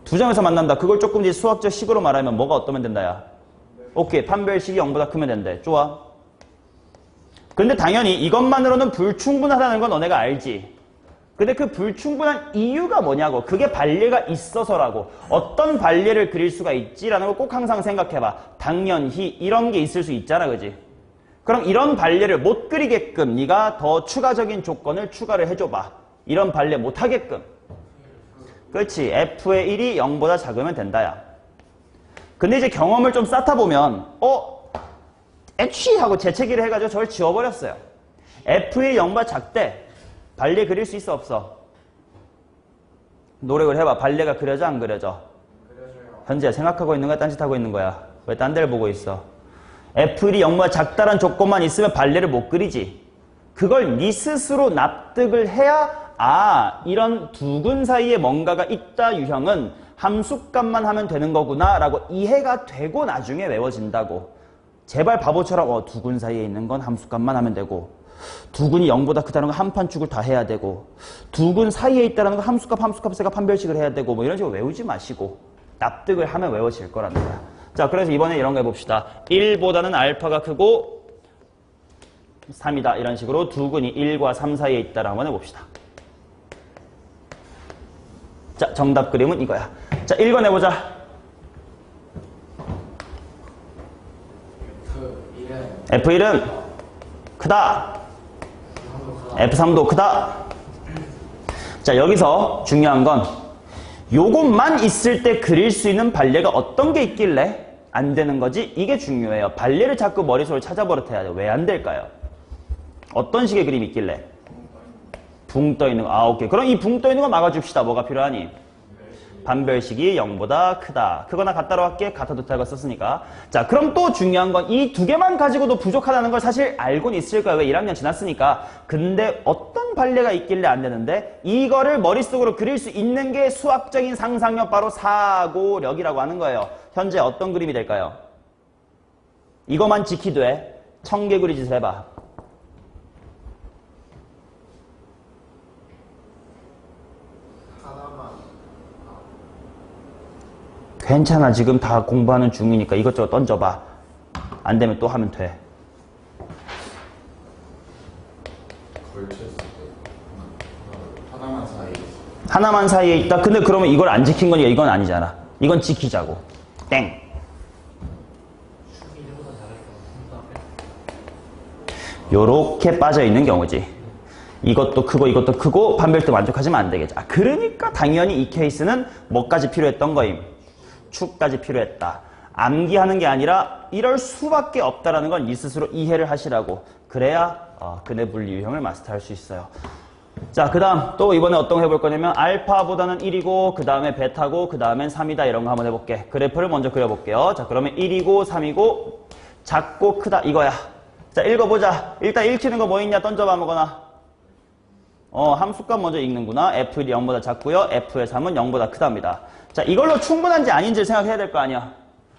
두 점에서 만난다. 그걸 조금 이제 수학적 식으로 말하면 뭐가 어떠면 된다, 야. 오케이. 판별식이 0보다 크면 된대. 좋아. 근데 당연히 이것만으로는 불충분하다는 건 너네가 알지. 근데 그 불충분한 이유가 뭐냐고. 그게 발례가 있어서라고. 어떤 발례를 그릴 수가 있지라는 걸 꼭 항상 생각해봐. 당연히 이런 게 있을 수 있잖아, 그지? 그럼 이런 발례를 못 그리게끔 네가 더 추가적인 조건을 추가를 해줘봐. 이런 발례 못 하게끔. 그렇지. f의 1이 0보다 작으면 된다야. 근데 이제 경험을 좀 쌓다 보면 애취 하고 재채기를 해가지고 저걸 지워버렸어요. f1이 0보다 작대. 발레 그릴 수 있어 없어? 노력을 해봐. 발레가 그려져 안 그려져? 그려줘요. 현재야 생각하고 있는 거야? 딴짓하고 있는 거야? 왜 딴 데를 보고 있어? F1이 0보다 작다란 조건만 있으면 발레를 못 그리지. 그걸 네 스스로 납득을 해야 이런 두근 사이에 뭔가가 있다 유형은 함수값만 하면 되는 거구나 라고 이해가 되고 나중에 외워진다고. 제발 바보처럼 두근 사이에 있는 건 함수값만 하면 되고 두근이 0보다 크다는 건 한판 축을 다 해야 되고 두근 사이에 있다는 건 함수값 판별식을 해야 되고 뭐 이런 식으로 외우지 마시고 납득을 하면 외워질 거라는 거야. 자, 그래서 이번에 이런 거 해봅시다. 1보다는 알파가 크고 3이다. 이런 식으로 두근이 1과 3 사이에 있다를 한번 해봅시다. 자, 정답 그림은 이거야. 자, 읽어내보자. F1은 크다. F3도 크다. 자, 여기서 중요한 건 요것만 있을 때 그릴 수 있는 발례가 어떤 게 있길래 안 되는 거지? 이게 중요해요. 발례를 자꾸 머릿속으로 찾아버릇해야 돼. 왜 안 될까요? 어떤 식의 그림이 있길래? 붕 떠 있는 거. 오케이. 그럼 이 붕 떠 있는 거 막아줍시다. 뭐가 필요하니? 판별식이 0보다 크다. 그거나 같다로 할게. 같아도 다가 썼으니까. 자, 그럼 또 중요한 건 이 두 개만 가지고도 부족하다는 걸 사실 알고는 있을 거야. 왜 1학년 지났으니까. 근데 어떤 발례가 있길래 안 되는데 이거를 머릿속으로 그릴 수 있는 게 수학적인 상상력, 바로 사고력이라고 하는 거예요. 현재 어떤 그림이 될까요? 이거만 지키되 청개구리 짓을 해봐. 괜찮아. 지금 다 공부하는 중이니까 이것저것 던져봐. 안 되면 또 하면 돼. 걸쳤을 때 하나만 사이에 하나만 사이에 있다. 근데 그러면 이걸 안 지킨 거니까 이건 아니잖아. 이건 지키자고. 땡. 요렇게 빠져있는 경우지. 이것도 크고 이것도 크고 판별도 만족하지면 안 되겠죠. 그러니까 당연히 이 케이스는 뭐까지 필요했던 거임? 축까지 필요했다. 암기하는 게 아니라 이럴 수밖에 없다라는 건 이 스스로 이해를 하시라고. 그래야 근해 분리 유형을 마스터할 수 있어요. 자, 그 다음 또 이번에 어떤 거 해볼 거냐면 알파보다는 1이고 그 다음에 베타고 그 다음엔 3이다. 이런 거 한번 해볼게. 그래프를 먼저 그려볼게요. 자, 그러면 1이고 3이고 작고 크다 이거야. 자, 읽어보자. 일단 읽히는 거 뭐 있냐 던져봐 아무거나. 함수값 먼저 읽는구나. F1이 0보다 작고요. F의 3은 0보다 크답니다. 자, 이걸로 충분한지 아닌지를 생각해야 될 거 아니야.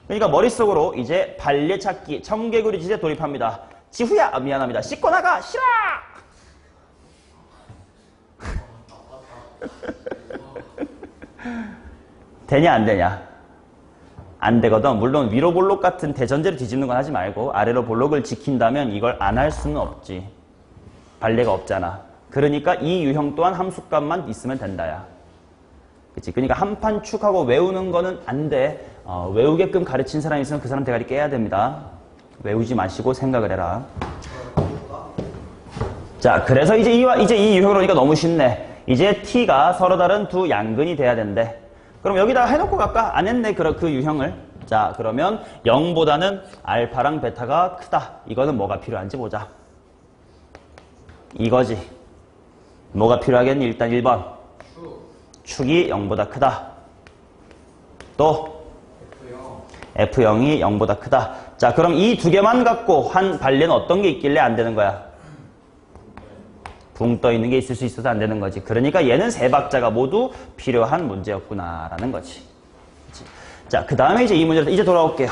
그러니까 머릿속으로 이제 발례 찾기, 청개구리 짓에 돌입합니다. 지후야, 미안합니다. 씻고 나가, 싫어! 되냐, 안 되냐? 안 되거든. 물론 위로 볼록 같은 대전제를 뒤집는 건 하지 말고 아래로 볼록을 지킨다면 이걸 안 할 수는 없지. 발례가 없잖아. 그러니까 이 유형 또한 함수값만 있으면 된다야. 그치? 그러니까 한판 축하고 외우는 거는 안 돼. 외우게끔 가르친 사람이 있으면 그 사람 대가리 깨야 됩니다. 외우지 마시고 생각을 해라. 자, 그래서 이제 이 유형을 하니까 너무 쉽네. 이제 t가 서로 다른 두 양근이 돼야 된대. 그럼 여기다 해놓고 갈까? 안 했네, 그 유형을. 자, 그러면 0보다는 알파랑 베타가 크다. 이거는 뭐가 필요한지 보자. 이거지. 뭐가 필요하겠니? 일단 1번. 축이 0보다 크다. 또 F0이 0보다 크다. 자, 그럼 이 두 개만 갖고 한 발레는 어떤 게 있길래 안 되는 거야? 붕 떠 있는 게 있을 수 있어서 안 되는 거지. 그러니까 얘는 세 박자가 모두 필요한 문제였구나라는 거지. 그치? 자, 그 다음에 이제 이 문제로 이제 돌아올게요.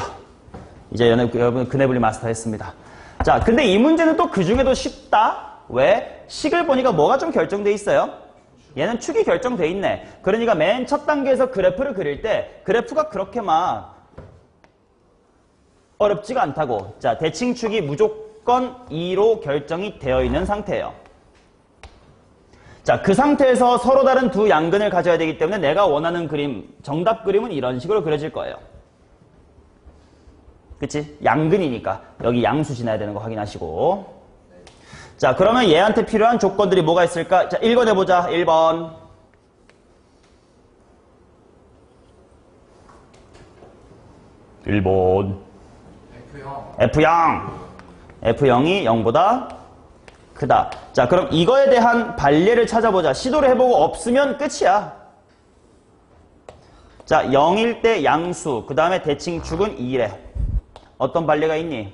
이제 여러분 근해분리 마스터 했습니다. 자, 근데 이 문제는 또 그 중에도 쉽다? 왜? 식을 보니까 뭐가 좀 결정돼 있어요? 얘는 축이 결정돼 있네. 그러니까 맨 첫 단계에서 그래프를 그릴 때 그래프가 그렇게 막 어렵지가 않다고. 자, 대칭축이 무조건 2로 결정이 되어 있는 상태예요. 자, 그 상태에서 서로 다른 두 양근을 가져야 되기 때문에 내가 원하는 그림, 정답 그림은 이런 식으로 그려질 거예요. 그치? 양근이니까 여기 양수 지나야 되는 거 확인하시고. 자, 그러면 얘한테 필요한 조건들이 뭐가 있을까? 자, 읽어내보자. 1번. 1번. F0. F0이 0보다 크다. 자, 그럼 이거에 대한 발례를 찾아보자. 시도를 해보고 없으면 끝이야. 자, 0일 때 양수, 그 다음에 대칭축은 2래. 어떤 발례가 있니?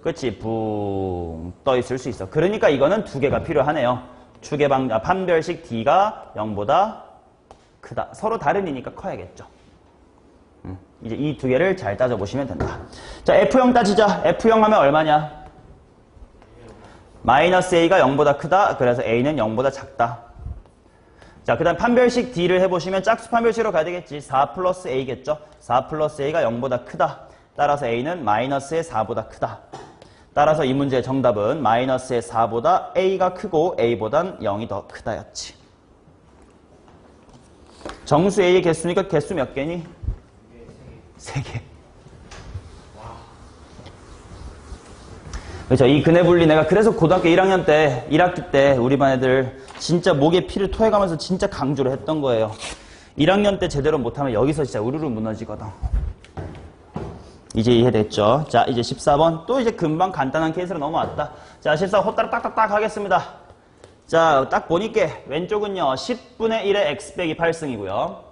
그치, 붕 떠 있을 수 있어. 그러니까 이거는 두 개가 필요하네요. 축의 판별식 D가 0보다 크다. 서로 다른이니까 커야겠죠. 이제 이 두 개를 잘 따져보시면 된다. 자, F0 따지자. F0 하면 얼마냐? 마이너스 A가 0보다 크다. 그래서 A는 0보다 작다. 자, 그 다음 판별식 D를 해보시면 짝수 판별식으로 가야 되겠지. 4 플러스 A겠죠. 4 플러스 A가 0보다 크다. 따라서 A는 마이너스의 4보다 크다. 따라서 이 문제의 정답은 마이너스의 4보다 A가 크고 A보단 0이 더 크다였지. 정수 A의 개수니까 개수 몇 개니? 3개. 그렇죠. 이 근해분리 내가 그래서 고등학교 1학년 때, 1학기 때 우리 반 애들 진짜 목에 피를 토해가면서 진짜 강조를 했던 거예요. 1학년 때 제대로 못하면 여기서 진짜 우르르 무너지거든. 이제 이해됐죠? 자, 이제 14번. 또 이제 금방 간단한 케이스로 넘어왔다. 자, 14번 호따로 딱딱딱 하겠습니다. 자, 딱 보니까 왼쪽은요, 10분의 1의 x 빼기 8승이고요.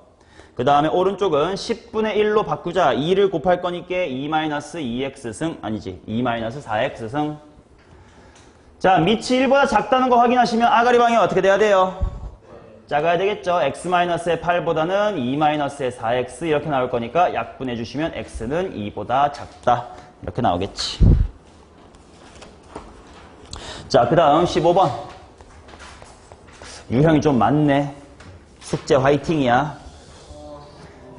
그 다음에 오른쪽은 10분의 1로 바꾸자. 2를 곱할 거니까 2-2x승, 아니지, 2-4x승. 자, 밑이 1보다 작다는 거 확인하시면 아가리 방향이 어떻게 돼야 돼요? 작아야 되겠죠. x-의 8보다는 2-의 4x 이렇게 나올 거니까 약분해 주시면 x는 2보다 작다. 이렇게 나오겠지. 자, 그 다음 15번. 유형이 좀 많네. 숙제 화이팅이야.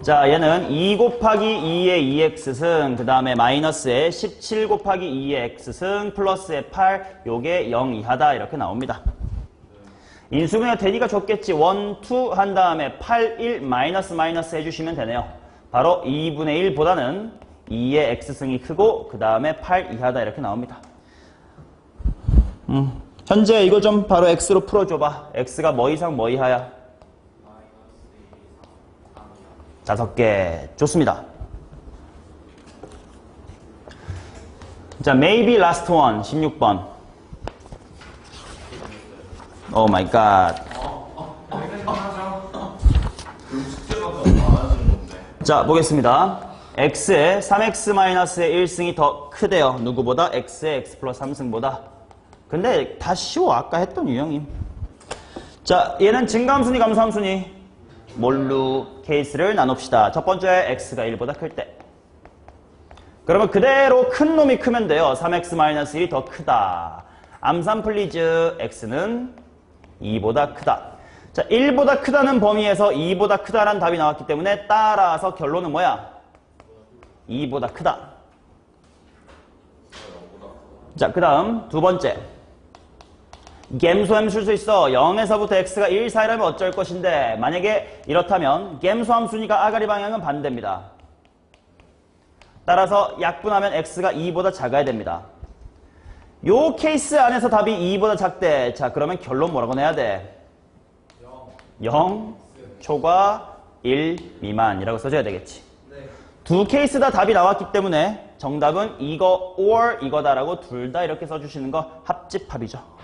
자, 얘는 2 곱하기 2의 2x승, 그 다음에 마이너스에 17 곱하기 2의 x승, 플러스의 8, 요게 0 이하다. 이렇게 나옵니다. 인수분해 대리가 좋겠지. 1, 2 한 다음에 8, 1, 마이너스 해주시면 되네요. 바로 2분의 1보다는 2의 x승이 크고 그 다음에 8 이하다. 이렇게 나옵니다. 현재 이거 좀 바로 x로 풀어줘봐. x가 뭐 이상 뭐 이하야? 5개. 좋습니다. 자, maybe last one. 16번. 오 마이 갓. 자, 보겠습니다. x의 3x-의 1승이 더 크대요. 누구보다? x의 x 플러스 3승보다. 근데 다 쉬워. 아까 했던 유형임. 자, 얘는 증가함수니 감소함수니? 몰루. 케이스를 나눕시다. 첫 번째 x가 1보다 클 때. 그러면 그대로 큰 놈이 크면 돼요. 3x-1이 더 크다. 암산 플리즈. x는 2보다 크다. 자, 1보다 크다는 범위에서 2보다 크다라는 답이 나왔기 때문에 따라서 결론은 뭐야? 2보다 크다. 자, 그 다음 두 번째. 갬수함 쓸 수 있어. 0에서부터 x가 1 사이라면 어쩔 것인데 만약에 이렇다면 갬수함수니까 아가리 방향은 반대입니다. 따라서 약분하면 x가 2보다 작아야 됩니다. 요 케이스 안에서 답이 2보다 작대. 자, 그러면 결론 뭐라고 내야 돼? 0 초과 1 미만이라고 써줘야 되겠지. 두 케이스 다 답이 나왔기 때문에 정답은 이거 or 이거다라고 둘 다 이렇게 써주시는 거 합집합이죠.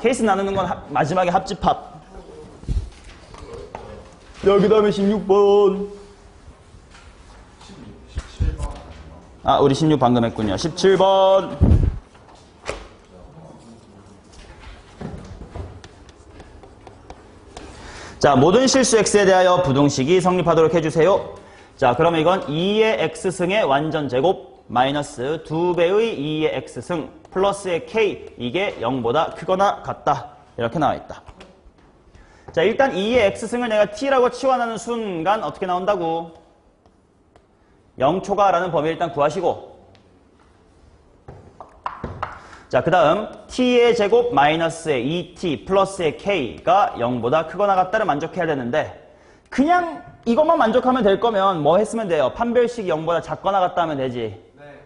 케이스 나누는 건 마지막에 합집합. 여기 다음에 16번. 아, 우리 16 방금 했군요. 17번. 자, 모든 실수 x에 대하여 부등식이 성립하도록 해주세요. 자, 그러면 이건 2의 x승의 완전 제곱 마이너스 2배의 2의 x승 플러스의 k 이게 0보다 크거나 같다. 이렇게 나와 있다. 자, 일단 2의 x승을 내가 t라고 치환하는 순간 어떻게 나온다고? 0초가라는 범위 일단 구하시고, 자, 그 다음 t의 제곱 마이너스의 2t 플러스의 k가 0보다 크거나 같다를 만족해야 되는데, 그냥 이것만 만족하면 될 거면 뭐 했으면 돼요? 판별식이 0보다 작거나 같다 하면 되지.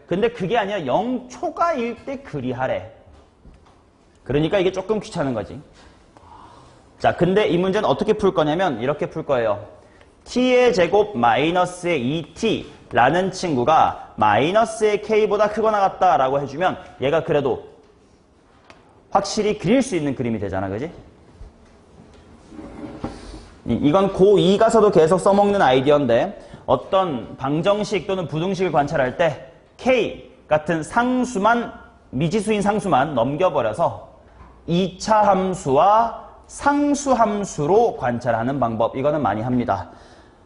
근데 그게 아니라 0초가일 때 그리하래. 그러니까 이게 조금 귀찮은 거지. 자, 근데 이 문제는 어떻게 풀 거냐면 이렇게 풀 거예요. t의 제곱 마이너스의 2t 라는 친구가 마이너스의 k보다 크거나 같다라고 해주면 얘가 그래도 확실히 그릴 수 있는 그림이 되잖아, 그지? 이건 고2 가서도 계속 써먹는 아이디어인데, 어떤 방정식 또는 부등식을 관찰할 때 k 같은 상수만, 미지수인 상수만 넘겨버려서 2차 함수와 상수 함수로 관찰하는 방법, 이거는 많이 합니다.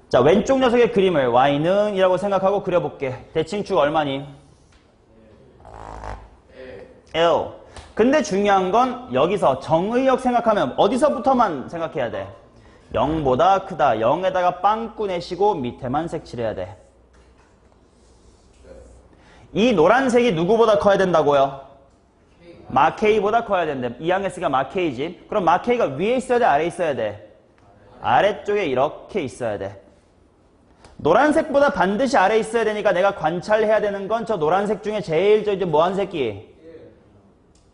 자, 왼쪽 녀석의 그림을 y는 이라고 생각하고 그려볼게. 대칭축 얼마니? L. 근데 중요한 건 여기서 정의역 생각하면 어디서부터만 생각해야 돼? 0보다 크다. 0에다가 빵꾸 내시고 밑에만 색칠해야 돼. 이 노란색이 누구보다 커야 된다고요? 마 K보다 커야 된대. 이항S가 마 K지. 그럼 마 K가 위에 있어야 돼? 아래에 있어야 돼? 아래쪽에 이렇게 있어야 돼. 노란색보다 반드시 아래에 있어야 되니까 내가 관찰해야 되는 건 저 노란색 중에 제일 이제 뭐한 새끼?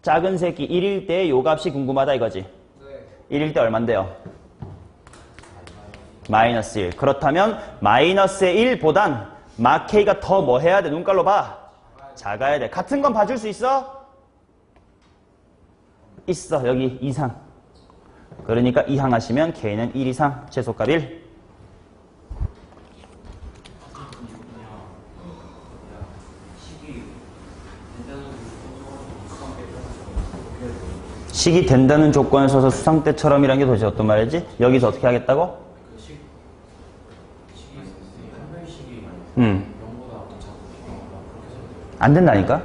작은 새끼 1일 때 요 값이 궁금하다 이거지. 1일 때 얼만데요? 마이너스 1. 그렇다면 마이너스의 1보단 마 K가 더 뭐 해야 돼? 눈깔로 봐. 작아야 돼. 같은 건 봐줄 수 있어? 있어. 여기 이상. 그러니까 이항하시면 K는 1 이상. 최소값 1. 식이 된다는 조건을 써서 수상 때처럼이라는 게 도대체 어떤 말이지? 여기서 어떻게 하겠다고? 안 된다니까?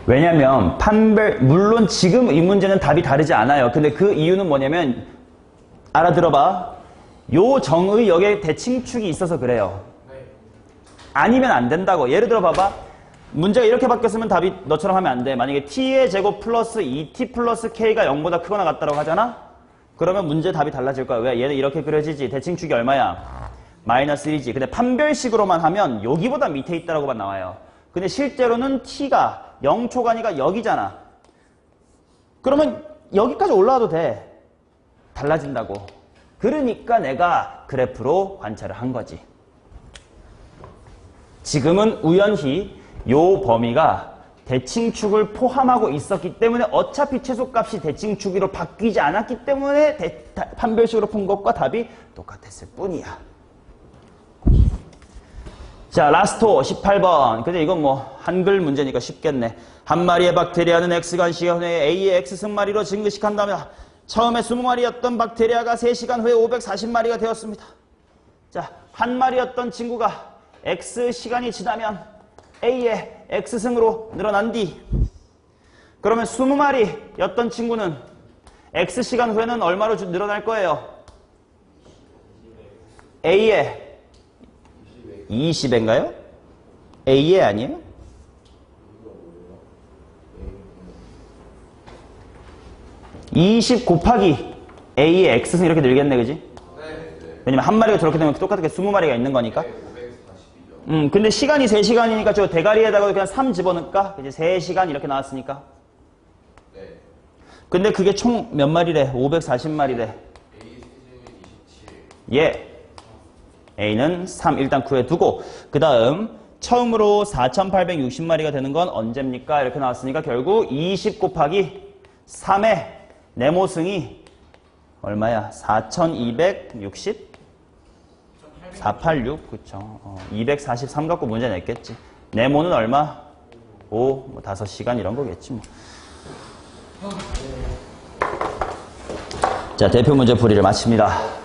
왜냐면 판별, 물론 지금 이 문제는 답이 다르지 않아요. 근데 그 이유는 뭐냐면 알아들어봐. 요 정의역에 대칭축이 있어서 그래요. 아니면 안 된다고. 예를 들어 봐봐. 문제가 이렇게 바뀌었으면 답이 너처럼 하면 안 돼. 만약에 t의 제곱 플러스 2t 플러스 k가 0보다 크거나 같다고 하잖아? 그러면 문제 답이 달라질 거야. 왜? 얘는 이렇게 그려지지. 대칭축이 얼마야? 마이너스 1이지. 근데 판별식으로만 하면 여기보다 밑에 있다라고만 나와요. 근데 실제로는 t가 0초가니까 여기잖아. 그러면 여기까지 올라와도 돼. 달라진다고. 그러니까 내가 그래프로 관찰을 한 거지. 지금은 우연히 요 범위가 대칭축을 포함하고 있었기 때문에 어차피 최소값이 대칭축으로 바뀌지 않았기 때문에 판별식으로 푼 것과 답이 똑같았을 뿐이야. 자, 라스토 18번. 근데 이건 뭐 한글 문제니까 쉽겠네. 한 마리의 박테리아는 X간 시간 후에 A의 X승마리로 증식한다면 처음에 20마리였던 박테리아가 3시간 후에 540마리가 되었습니다. 자, 한 마리였던 친구가 X시간이 지나면 A의 X승으로 늘어난 뒤 그러면 20마리였던 친구는 X시간 후에는 얼마로 늘어날 거예요? A의 20인가요? A의 아니에요? (20) 곱하기 A의 X승 이렇게 늘겠네, 그지? 왜냐면 한 마리가 저렇게 되면 똑같게 20마리가 있는 거니까. 근데 시간이 3시간이니까 저 대가리에다가 그냥 3 집어넣을까? 이제 3시간 이렇게 나왔으니까. 근데 그게 총 몇 마리래? 540마리래. 예. A는 3 일단 구해두고 그 다음 처음으로 4860마리가 되는 건 언제입니까? 이렇게 나왔으니까 결국 20 곱하기 3의 네모승이 얼마야? 4260? 486, 그쵸. 243 갖고 문제 냈겠지. 네모는 얼마? 5, 뭐 5시간 이런 거겠지, 뭐. 자, 대표 문제 풀이를 마칩니다.